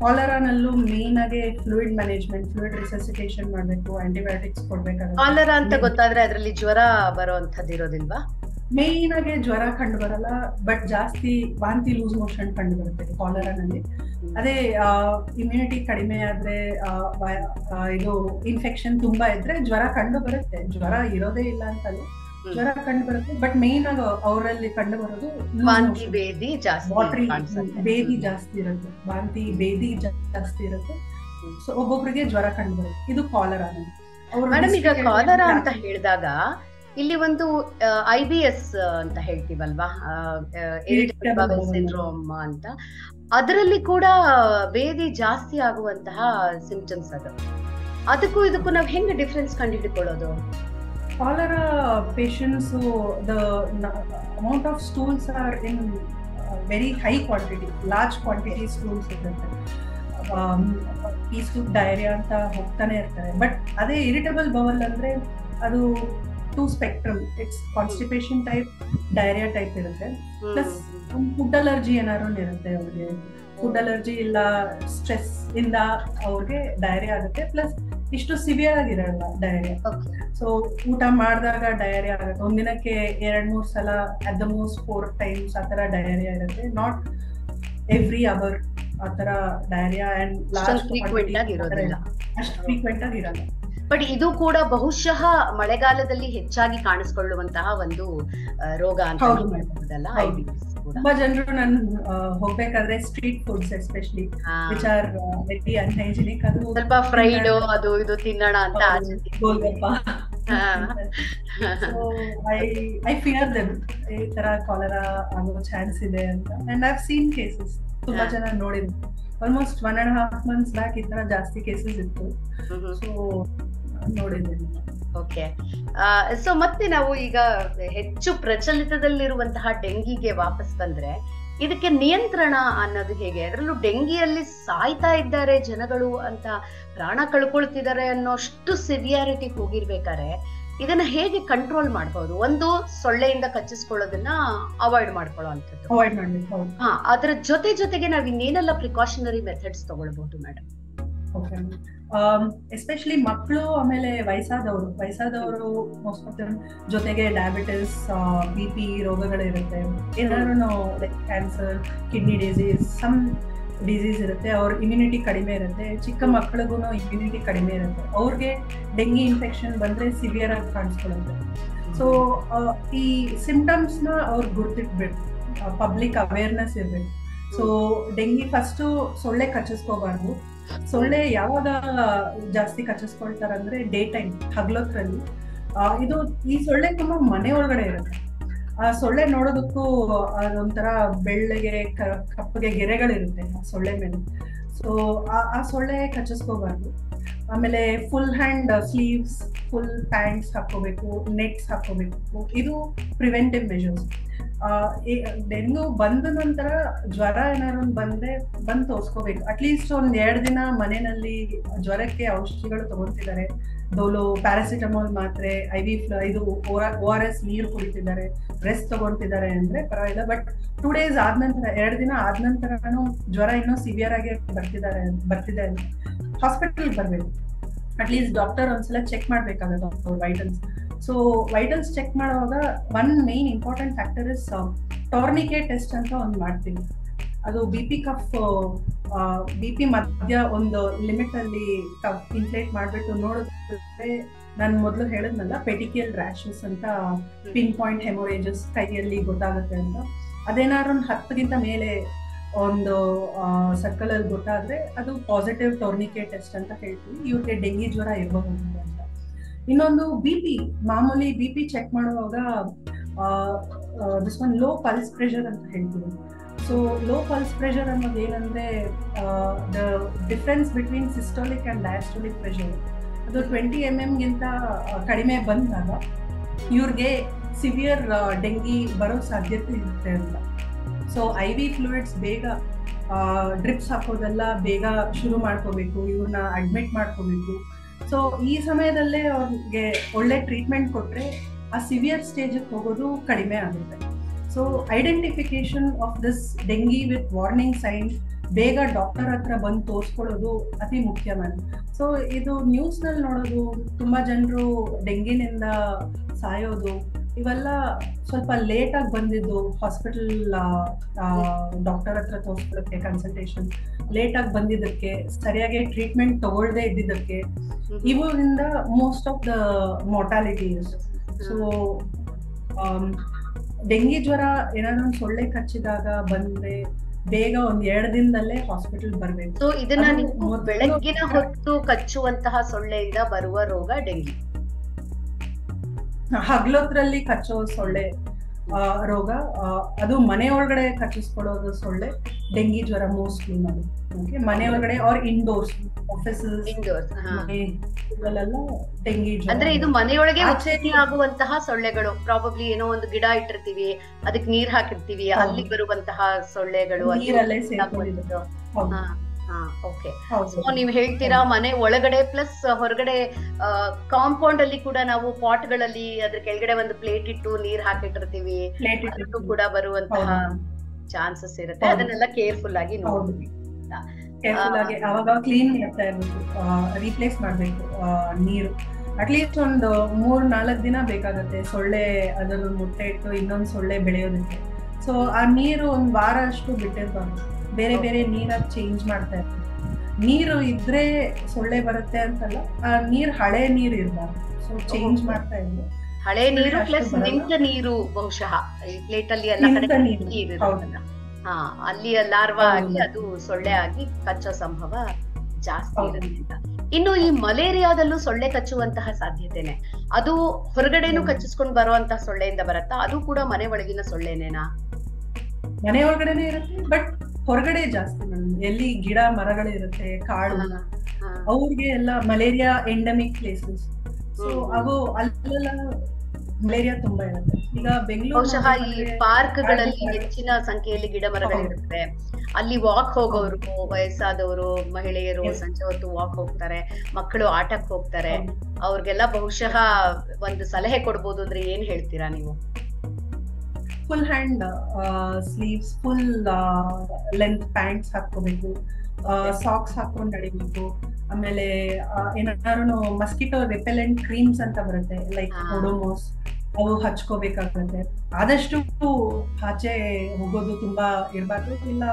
ಕಾಲರಾನಲ್ಲೂ ಮೇನ್ ಆಗಿ ಫ್ಲೂಯಿಡ್ ಮ್ಯಾನೇಜ್ಮೆಂಟ್, ಫ್ಲೂಯಿಡ್ ರಿಸಸಿಟೇಷನ್ ಮಾಡ್ಬೇಕು, ಆಂಟಿಬಯೋಟಿಕ್ಸ್ ಕೊಡ್ಬೇಕಾಗುತ್ತೆ. ಕಾಲರಾ ಅಂತ ಗೊತ್ತಾದ್ರೆ ಅದರಲ್ಲಿ ಜ್ವರ ಬರುವಂತದ್ದು ಇರೋದಿಲ್ವಾ? ಮೇನ್ ಆಗಿ ಜ್ವರ ಕಂಡು ಬರಲ್ಲ, ಬಟ್ ಜಾಸ್ತಿ ವಾಂತಿ, ಲೂಸ್ ಮೋಷನ್ ಕಂಡು ಬರುತ್ತೆ ಕಾಲರಾನಲ್ಲಿ. ಅದೇ ಇಮ್ಯುನಿಟಿ ಕಡಿಮೆ ಆದ್ರೆ, ಇದು ಇನ್ಫೆಕ್ಷನ್ ತುಂಬಾ ಇದ್ರೆ ಜ್ವರ ಕಂಡು ಬರುತ್ತೆ. ಜ್ವರ ಇರೋದೇ ಇಲ್ಲ ಅಂತಲ್ಲ, ಜ್ವರ ಕಂಡು ಬರುತ್ತೆ. ಬಟ್ ಮೇನ್ ಆಗಿ ಅವರಲ್ಲಿ ಕಂಡು ಬರೋದು ವಾಂತಿ, ಬೇದಿ ಜಾಸ್ತಿ, ಬೇದಿ ಜಾಸ್ತಿ ಇರುತ್ತೆ, ವಾಂತಿ, ಬೇದಿ ಜಾಸ್ತಿ ಇರುತ್ತೆ. ಸೊ ಒಬ್ಬೊಬ್ರಿಗೆ ಜ್ವರ ಕಂಡು ಬರುತ್ತೆ. ಇದು ಕಾಲರಾನಲ್ಲಿ. ಮೇಡಮ್, ಈಗ ಕಾಲರಾ ಅಂತ ಹೇಳಿದಾಗ ಇಲ್ಲಿ ಒಂದು IBS ಅಂತ ಹೇಳ್ತೀವಲ್ವಾ, ಇರಿಟೇಬಲ್ ಬೌಲ್ ಸಿಂಡ್ರೋಮ್ ಅಂತ, ಅದರಲ್ಲಿ ಕೂಡ ಬೇದಿ ಜಾಸ್ತಿ ಆಗುವಂತಹ ಸಿಂಪ್ಟಮ್ಸ್ ಅದು. ಅದಕ್ಕೂ ಇದಕ್ಕೂ ನಾವ್ ಹೆಂಗೆ ಡಿಫ್ರೆನ್ಸ್ ಕಂಡುಹಿಡಿಕೊಳ್ಳೋದು? Cholera patients, the amount of stools are in very high quantity, large quantity stools ಇರುತ್ತೆ. ಪೀಸ್ಫುಲ್ ಡಯರಿಯಾ ಅಂತ ಹೋಗ್ತಾನೆ ಇರ್ತಾರೆ. ಬಟ್ ಅದೇ ಇರಿಟೇಬಲ್ ಬೌಲ್ ಅಂದ್ರೆ ಅದು 2 spectrum. It's constipation type, diarrhoea type ಇರುತ್ತೆ. ಪ್ಲಸ್ ಫುಡ್ ಅಲರ್ಜಿ ಏನಾದ್ರು ಇರುತ್ತೆ ಅವ್ರಿಗೆ. ಫುಡ್ ಅಲರ್ಜಿ ಇಲ್ಲ ಸ್ಟ್ರೆಸ್ ಇಂದ ಅವ್ರಿಗೆ ಡಯರಿಯಾ ಆಗುತ್ತೆ. ಪ್ಲಸ್ ಇಷ್ಟು ಸಿವಿಯರ್ ಆಗಿರಲ್ಲ ಡಯರಿಯಾ. ಸೊ ಊಟ ಮಾಡಿದಾಗ ಡಯರಿಯಾ ಆಗುತ್ತೆ. ಒಂದಿನಕ್ಕೆ 2-3 ಸಲ, ಅಟ್ ದ ಮೋಸ್ಟ್ 4 ಟೈಮ್ಸ್ ಆ ತರ ಡಯರಿಯಾ ಇರುತ್ತೆ. ನಾಟ್ ಎವ್ರಿ ಅವರ್ ಆ ತರ ಡಯರಿಯಾ. ಅಂಡ್ ಲಾಸ್ಟ್ ಫ್ರೀಕ್ವೆಂಟ್ ಆಗಿರೋದಿಲ್ಲ, ಅಷ್ಟು ಫ್ರೀಕ್ವೆಂಟ್ ಆಗಿರಲ್ಲ. ಬಟ್ ಇದು ಕೂಡ ಬಹುಶಃ ಮಳೆಗಾಲದಲ್ಲಿ ಹೆಚ್ಚಾಗಿ ಕಾಣಿಸ್ಕೊಳ್ಳುವಂತಹ ಒಂದು ರೋಗ ಅಂತ ಹೇಳ್ಬಹುದಲ್ಲ, IBS ಕೂಡ. ತುಂಬಾ ಜನರು ನಾನು ಹೋಗ್ಬೇಕಾದ್ರೆ street foods especially which are very unhygienic, ಅದು ಸ್ವಲ್ಪ ಫ್ರೈಡ್ ಅದು ಇದು ತಿನ್ನೋಣ ಅಂತ ಗೋಲ್ಗಪ್ಪ. ಐ ಫಿಯರ್ ದೆಮ್, ಈ ತರ ಕಾಲರಾ ಆಗೋ ಚಾನ್ಸ್ ಇದೆ ಅಂತ. And I have seen cases, ತುಂಬಾ ಜನ ನೋಡಿದ್ರು. ಆಲ್ಮೋಸ್ಟ್ 1.5 months ಬ್ಯಾಕ್ ಈ ತರ ಜಾಸ್ತಿ ಕೇಸಸ್ ಇತ್ತು. ಸೊ ನೋಡಿದ್ದೇನೆ. ಓಕೆ. ಸೊ ಮತ್ತೆ ನಾವು ಈಗ ಹೆಚ್ಚು ಪ್ರಚಲಿತದಲ್ಲಿರುವಂತಹ ಡೆಂಗಿಗೆ ವಾಪಸ್ ಬಂದ್ರೆ, ಇದಕ್ಕೆ ನಿಯಂತ್ರಣ ಅನ್ನೋದು ಹೇಗೆ? ಅದರಲ್ಲೂ ಡೆಂಗಿಯಲ್ಲಿ ಸಾಯ್ತಾ ಇದ್ದಾರೆ ಜನಗಳು ಅಂತ, ಪ್ರಾಣ ಕಳ್ಕೊಳ್ತಿದ್ದಾರೆ ಅನ್ನೋಷ್ಟು ಸಿವಿಯಾರಿಟಿ ಹೋಗಿರ್ಬೇಕಾದ್ರೆ ಇದನ್ನ ಹೇಗೆ ಕಂಟ್ರೋಲ್ ಮಾಡಬಹುದು? ಒಂದು, ಸೊಳ್ಳೆಯಿಂದ ಕಚ್ಚಿಸ್ಕೊಳ್ಳೋದನ್ನ ಅವಾಯ್ಡ್ ಮಾಡ್ಕೊಳ್ಳುವಂಥದ್ದು. ಅವಾಯ್ಡ್ ಮಾಡ್ಬೇಕು. ಅದರ ಜೊತೆಗೆ ನಾವ್ ಇನ್ನೇನೆಲ್ಲ ಪ್ರಿಕಾಷನರಿ ಮೆಥಡ್ಸ್ ತಗೊಳ್ಬಹುದು ಮೇಡಮ್? ಓಕೆ. ಎಸ್ಪೆಷಲಿ ಮಕ್ಕಳು, ಆಮೇಲೆ ವಯಸ್ಸಾದವರು ಮೋಸ್ಟ್ ಆಫ್ ದಮ್, ಜೊತೆಗೆ ಡಯಾಬಿಟಿಸ್, BP ರೋಗಗಳಿರುತ್ತೆ. ಏನಾದ್ರು like cancer, kidney disease, some disease ಇರುತ್ತೆ. ಅವ್ರ ಇಮ್ಯುನಿಟಿ ಕಡಿಮೆ ಇರುತ್ತೆ. ಚಿಕ್ಕ ಮಕ್ಕಳಿಗೂ ಇಮ್ಯುನಿಟಿ ಕಡಿಮೆ ಇರುತ್ತೆ. ಅವ್ರಿಗೆ ಡೆಂಗಿ ಇನ್ಫೆಕ್ಷನ್ ಬಂದ್ರೆ ಸಿವಿಯರ್ ಆಗಿ ಕಾಣಿಸ್ಕೊಳ್ಳುತ್ತೆ. ಸೊ ಈ ಸಿಂಪ್ಟಮ್ಸ್ ನ ಅವ್ರು ಗುರ್ತಿಟ್ಬೇಕು, ಪಬ್ಲಿಕ್ ಅವೇರ್ನೆಸ್ ಇರ್ಬೇಕು. ಸೊ ಡೆಂಗಿ ಫಸ್ಟ್ ಸೊಳ್ಳೆ ಕಚ್ಚಿಸ್ಕೋಬಾರ್ದು. ಸೊಳ್ಳೆ ಯಾವಾಗ ಜಾಸ್ತಿ ಕಚ್ಚಿಸ್ಕೊಳ್ತಾರಂದ್ರೆ ಡೇ ಟೈಮ್, ಹಗಲೊತ್ತರಲ್ಲಿ. ಈ ಸೊಳ್ಳೆ ತುಂಬಾ ಮನೆ ಒಳಗಡೆ ಇರುತ್ತೆ. ಆ ಸೊಳ್ಳೆ ನೋಡೋದಕ್ಕೂ ಅದೊಂಥರ ಬೆಳ್ಳಗೆ ಕಪ್ಪಗೆ ಗೆರೆಗಳಿರುತ್ತೆ ಆ ಸೊಳ್ಳೆ ಮೇಲೆ. ಸೊ ಆ ಸೊಳ್ಳೆ ಕಚ್ಚಿಸ್ಕೋಬಾರ್ದು. ಆಮೇಲೆ full hand sleeves, full pants ಹಾಕೋಬೇಕು, ನೆಟ್ಸ್ ಹಾಕೋಬೇಕು. ಇದು ಪ್ರಿವೆಂಟಿವ್ ಮೆಷರ್ಸ್. ಡೆಂಗು ಬಂದ ನಂತರ ಜ್ವರ ಏನಾದ್ರು ಬಂದು ತೋರ್ಸ್ಕೋಬೇಕು. ಅಟ್ಲೀಸ್ಟ್ ಒಂದ್ 2 ದಿನ ಮನೆಯಲ್ಲಿ ಜ್ವರಕ್ಕೆ ಔಷಧಿಗಳು ತಗೊಂತಿದ್ದಾರೆ. ಡೋಲೋ, ಪ್ಯಾರಾಸಿಟಮಾಲ್ ಮಾತ್ರೆ, ORS ನೀರು ಕುಡಿತಿದ್ದಾರೆ, ರೆಸ್ಟ್ ತಗೊಂತಿದ್ದಾರೆ ಅಂದ್ರೆ ಪರವಾಗಿಲ್ಲ. ಬಟ್ 2 days ಆದ ನಂತರ, 2 ದಿನ ಆದ ನಂತರನು ಜ್ವರ ಇನ್ನೂ ಸಿವಿಯರ್ ಆಗಿ ಬರ್ತಿದೆ ಅಂದ್ರೆ ಹಾಸ್ಪಿಟಲ್ ಬರ್ಬೇಕು. ಅಟ್ಲೀಸ್ಟ್ ಡಾಕ್ಟರ್ ಒಂದ್ಸಲ ಚೆಕ್ ಮಾಡ್ಬೇಕಾಗತ್ತೆ ಅವ್ರ ವೈಟಲ್ಸ್. ಸೊ ವೈಟಲ್ಸ್ ಚೆಕ್ ಮಾಡುವಾಗ one main important factor is tourniquet test ಅಂತ ಒಂದು ಮಾಡ್ತೀವಿ. ಅದು BP ಮಧ್ಯ ಒಂದು ಲಿಮಿಟ್ ಅಲ್ಲಿ ಇನ್ಫ್ಲೇಟ್ ಮಾಡ್ಬಿಟ್ಟು ನೋಡಿದ್ರೆ, ನಾನು ಮೊದಲು ಹೇಳಿದ್ನಲ್ಲ ಪೆಟಿಕಿಯಲ್ ರ್ಯಾಷಸ್ ಅಂತ, ಪಿನ್ ಪಾಯಿಂಟ್ ಹೆಮೊರೇಜಸ್ ಕೈಯಲ್ಲಿ ಗೊತ್ತಾಗುತ್ತೆ ಅಂತ. ಅದೇನಾದ್ರು 10ಗಿಂತ ಮೇಲೆ ಒಂದು ಸರ್ಕಲ್ ಅಲ್ಲಿ ಗೊತ್ತಾದ್ರೆ ಅದು ಪಾಸಿಟಿವ್ ಟೋರ್ನಿಕೆ ಟೆಸ್ಟ್ ಅಂತ ಹೇಳ್ತೀವಿ. ಇವ್ರಿಗೆ ಡೆಂಗಿ ಜ್ವರ ಇರಬಹುದು ಅಂತ. ಇನ್ನೊಂದು ಮಾಮೂಲಿ BP ಚೆಕ್ ಮಾಡುವಾಗ this one low pulse pressure ಅಂತ ಹೇಳ್ತೀವಿ. ಸೊ ಲೋ ಪಲ್ಸ್ ಪ್ರೆಷರ್ ಅನ್ನೋದು ಏನಂದ್ರೆ the difference between systolic and diastolic pressure ಅದು 20 mm ಗಿಂತ ಕಡಿಮೆ ಬಂದಾಗ ಇವ್ರಿಗೆ ಸಿವಿಯರ್ ಡೆಂಗಿ ಬರೋ ಸಾಧ್ಯತೆ ಇರುತ್ತೆ ಅಂತ. ಸೊ IV ಫ್ಲೂಯಿಡ್ಸ್ ಬೇಗ, ಡ್ರಿಪ್ಸ್ ಹಾಕೋದೆಲ್ಲ ಬೇಗ ಶುರು ಮಾಡ್ಕೋಬೇಕು, ಇವ್ರನ್ನ ಅಡ್ಮಿಟ್ ಮಾಡ್ಕೋಬೇಕು. ಸೊ ಈ ಸಮಯದಲ್ಲೇ ಅವ್ರಿಗೆ ಒಳ್ಳೆ ಟ್ರೀಟ್ಮೆಂಟ್ ಕೊಟ್ರೆ ಆ ಸಿವಿಯರ್ ಸ್ಟೇಜ್ ಹೋಗೋದು ಕಡಿಮೆ ಆಗುತ್ತೆ. So identification of this dengue with warning sign ಬೇಗ ಡಾಕ್ಟರ್ ಹತ್ರ ಬಂದು ತೋರಿಸ್ಕೊಳ್ಳೋದು ಅತಿ ಮುಖ್ಯ ಮ್ಯಾಮ್. ಸೊ ಇದು ನ್ಯೂಸ್ ನಲ್ಲಿ ನೋಡೋದು, ತುಂಬಾ ಜನರು ಡೆಂಗಿನಿಂದ ಸಾಯೋದು, ಇವೆಲ್ಲ ಸ್ವಲ್ಪ ಲೇಟ್ ಆಗಿ ಬಂದಿದ್ದು. ಹಾಸ್ಪಿಟಲ್ ಡಾಕ್ಟರ್ ಹತ್ರ ತೋರಿಸ್ಕೊಳ್ಳೋಕೆ ಕನ್ಸಲ್ಟೇಷನ್ ಲೇಟ್ ಆಗಿ ಬಂದಿದ್ದಕ್ಕೆ, ಸರಿಯಾಗಿ ಟ್ರೀಟ್ಮೆಂಟ್ ತಗೊಳ್ದೇ ಇದ್ದಿದ್ದಕ್ಕೆ, ಇವರಿಂದ most of the mortality is. So dengue ಜ್ವರ ಏನಾದ್ರು ಸೊಳ್ಳೆ ಕಚ್ಚಿದಾಗ ಬಂದ್ರೆ ಬೇಗ ಒಂದ್ 2 ದಿನದಲ್ಲೇ ಹಾಸ್ಪಿಟಲ್ ಬರ್ಬೇಕು. ಸೊ ಇದನ್ನ ನೀವು ಬೆಳಗ್ಗಿನ ಹೊತ್ತು ಕಚ್ಚುವಂತಹ ಸೊಳ್ಳೆಯಿಂದ ಬರುವ ರೋಗ ಡೆಂಗಿ. ಹಗಲೊತ್ತರಲ್ಲಿ ಕಚ್ಚೋ ಸೊಳ್ಳೆ ರೋಗ, ಅದು ಮನೆ ಒಳಗಡೆ ಕಚ್ಚಿಸ್ಕೊಳ್ಳೋದು ಸೊಳ್ಳೆ ಡೆಂಗಿ ಜ್ವರ ಮೋಸ್ಟ್ಲಿ ಮಾಡಿ. ಮನೆ ಒಳಗಡೆ ಆರ್ ಇಂಡೋರ್ಸ್, ಆಫೀಸಸ್, ಇವೆಲ್ಲ ಡೆಂಗಿ ಜ್ವರ. ಅಂದ್ರೆ ಇದು ಮನೆಯೊಳಗೆ ಆಗುವಂತಹ ಸೊಳ್ಳೆಗಳು. ಪ್ರಾಬಬ್ಲಿ ಏನೋ ಒಂದು ಗಿಡ ಇಟ್ಟಿರ್ತೀವಿ, ಅದಕ್ಕೆ ನೀರ್ ಹಾಕಿರ್ತೀವಿ, ಅಲ್ಲಿ ಬರುವಂತಹ ಸೊಳ್ಳೆಗಳು. ಓಕೆ. ಸೊ ನೀವ್ ಹೇಳ್ತೀರಾ ಮನೆ ಒಳಗಡೆ ಪ್ಲಸ್ ಹೊರಗಡೆ ಕಾಂಪೌಂಡ್ ಅಲ್ಲಿ ಕೂಡ ನಾವು ಪಾಟ್ ಗಳಲ್ಲಿ ಅದ್ರ ಕೆಳಗಡೆ ಒಂದು ಪ್ಲೇಟ್ ಇಟ್ಟು ನೀರ್ ಹಾಕಿಟ್ಟಿರ್ತೀವಿ, ಅದಕ್ಕೂ ಕೂಡ ಬರುವಂತಹ ಚಾನ್ಸಸ್ ಇರುತ್ತೆ. ಅದನ್ನೆಲ್ಲ ಕೇರ್ಫುಲ್ ಆಗಿ ನೋಡ್ಬೇಕು. ಅವಾಗ ಕ್ಲೀನ್ ಮಾಡ್ತಾ ಇರ್ಬೇಕು, ರೀಪ್ಲೇಸ್ ಮಾಡ್ಬೇಕು ನೀರು. ಅಟ್ಲೀಸ್ಟ್ ಒಂದು 3-4 ದಿನ ಬೇಕಾಗುತ್ತೆ ಸೊಳ್ಳೆ ಅದರ ಮೊಟ್ಟೆ ಇಟ್ಟು ಇನ್ನೊಂದು ಸೊಳ್ಳೆ ಬೆಳೆಯೋದಕ್ಕೆ. ಸೊ ಆ ನೀರು 1 ವಾರ ಅಷ್ಟು ಬಿಟ್ಟಿರ್ಬಾರ್ದು, ಬೇರೆ ಬೇರೆ ನೀರಾಗಿ ಚೇಂಜ್ ಮಾಡ್ತಾ ಇರ್ತೀವಿ. ನೀರು ಇದ್ರೆ ಸೊಳ್ಳೆ ಬರುತ್ತೆ ಅಂತಲ್ಲ, ಆ ನೀರ್ ಹಳೆ ನೀರು ಇರ್ಬಾರ್ದು. ಸೊ ಚೇಂಜ್ ಮಾಡ್ತಾ ಇದ್ವಿ. ಹಳೆ ನೀರು ಪ್ಲಸ್ ನಿಂತ ನೀರು, ಬಹುಶಃ ಈ ಪ್ಲೇಟ್ ಅಲ್ಲಿ ಎಲ್ಲ ಕಡೆ ನೀರು ಅಲ್ಲಿ ಲಾರ್ವಾ ಆಗಿ ಅದು ಸೊಳ್ಳೆ ಆಗಿ ಕಚ್ಚೋ ಸಂಭವ ಜಾಸ್ತಿ ಇರುತ್ತೆ. ಇನ್ನು ಈ ಮಲೇರಿಯಾದಲ್ಲೂ ಸೊಳ್ಳೆ ಕಚ್ಚುವಂತಹ ಸಾಧ್ಯತೆನೆ, ಅದು ಹೊರಗಡೆನೂ ಕಚ್ಚಿಸ್ಕೊಂಡು ಬರುವಂತಹ ಸೊಳ್ಳೆಯಿಂದ ಬರುತ್ತಾ? ಅದು ಕೂಡ ಮನೆ ಒಳಗಿನ ಸೊಳ್ಳೆನೇನಾ? ಮನೆ ಒಳಗಡೆನೆ ಇರುತ್ತೆ, ಬಟ್ ಹೊರಗಡೆ ಜಾಸ್ತಿ ಮೇಡಮ್, ಎಲ್ಲಿ ಗಿಡ ಮರಗಳಿರುತ್ತೆ, ಕಾಡು, ಅವ್ರಿಗೆ ಎಲ್ಲ ಮಲೇರಿಯಾ ಎಂಡಮಿಕ್ ಪ್ಲೇಸಸ್. ಸೊ ಅವು ಅಲ್ಲೆಲ್ಲ ಮಲೇರಿಯಾ ತುಂಬಾ ಇರುತ್ತೆ. ಈಗ ಬಹುಶಃ ಈ ಪಾರ್ಕ್ಗಳಲ್ಲಿ ಹೆಚ್ಚಿನ ಸಂಖ್ಯೆಯಲ್ಲಿ ಗಿಡ ಮರಗಳಿರುತ್ತೆ, ಅಲ್ಲಿ ವಾಕ್ ಹೋಗೋರು, ವಯಸ್ಸಾದವರು, ಮಹಿಳೆಯರು ಸಂಜೆ ಹೊತ್ತು ವಾಕ್ ಹೋಗ್ತಾರೆ, ಮಕ್ಕಳು ಆಟಕ್ಕೆ ಹೋಗ್ತಾರೆ, ಅವ್ರಿಗೆಲ್ಲ ಬಹುಶಃ ಒಂದು ಸಲಹೆ ಕೊಡ್ಬೋದು ಅಂದ್ರೆ ಏನ್ ಹೇಳ್ತೀರಾ ನೀವು? Full hand sleeves, full length pants ಹಾಕೋಬೇಕು, ಸಾಕ್ಸ್ ಹಾಕೊಂಡು ನಡಿಬೇಕು. ಆಮೇಲೆ ಏನಾದ್ರು ಮಸ್ಕಿಟೋ ರಿಪೆಲೆಂಟ್ ಕ್ರೀಮ್ಸ್ ಅಂತ ಬರುತ್ತೆ, ಲೈಕ್ ಓಡೋಮೋಸ್, ಅವು ಹಚ್ಕೋಬೇಕಾಗುತ್ತೆ. ಆದಷ್ಟು ಆಚೆ ಹೋಗೋದು ತುಂಬಾ ಇರಬಾರ್ದು. ಇಲ್ಲ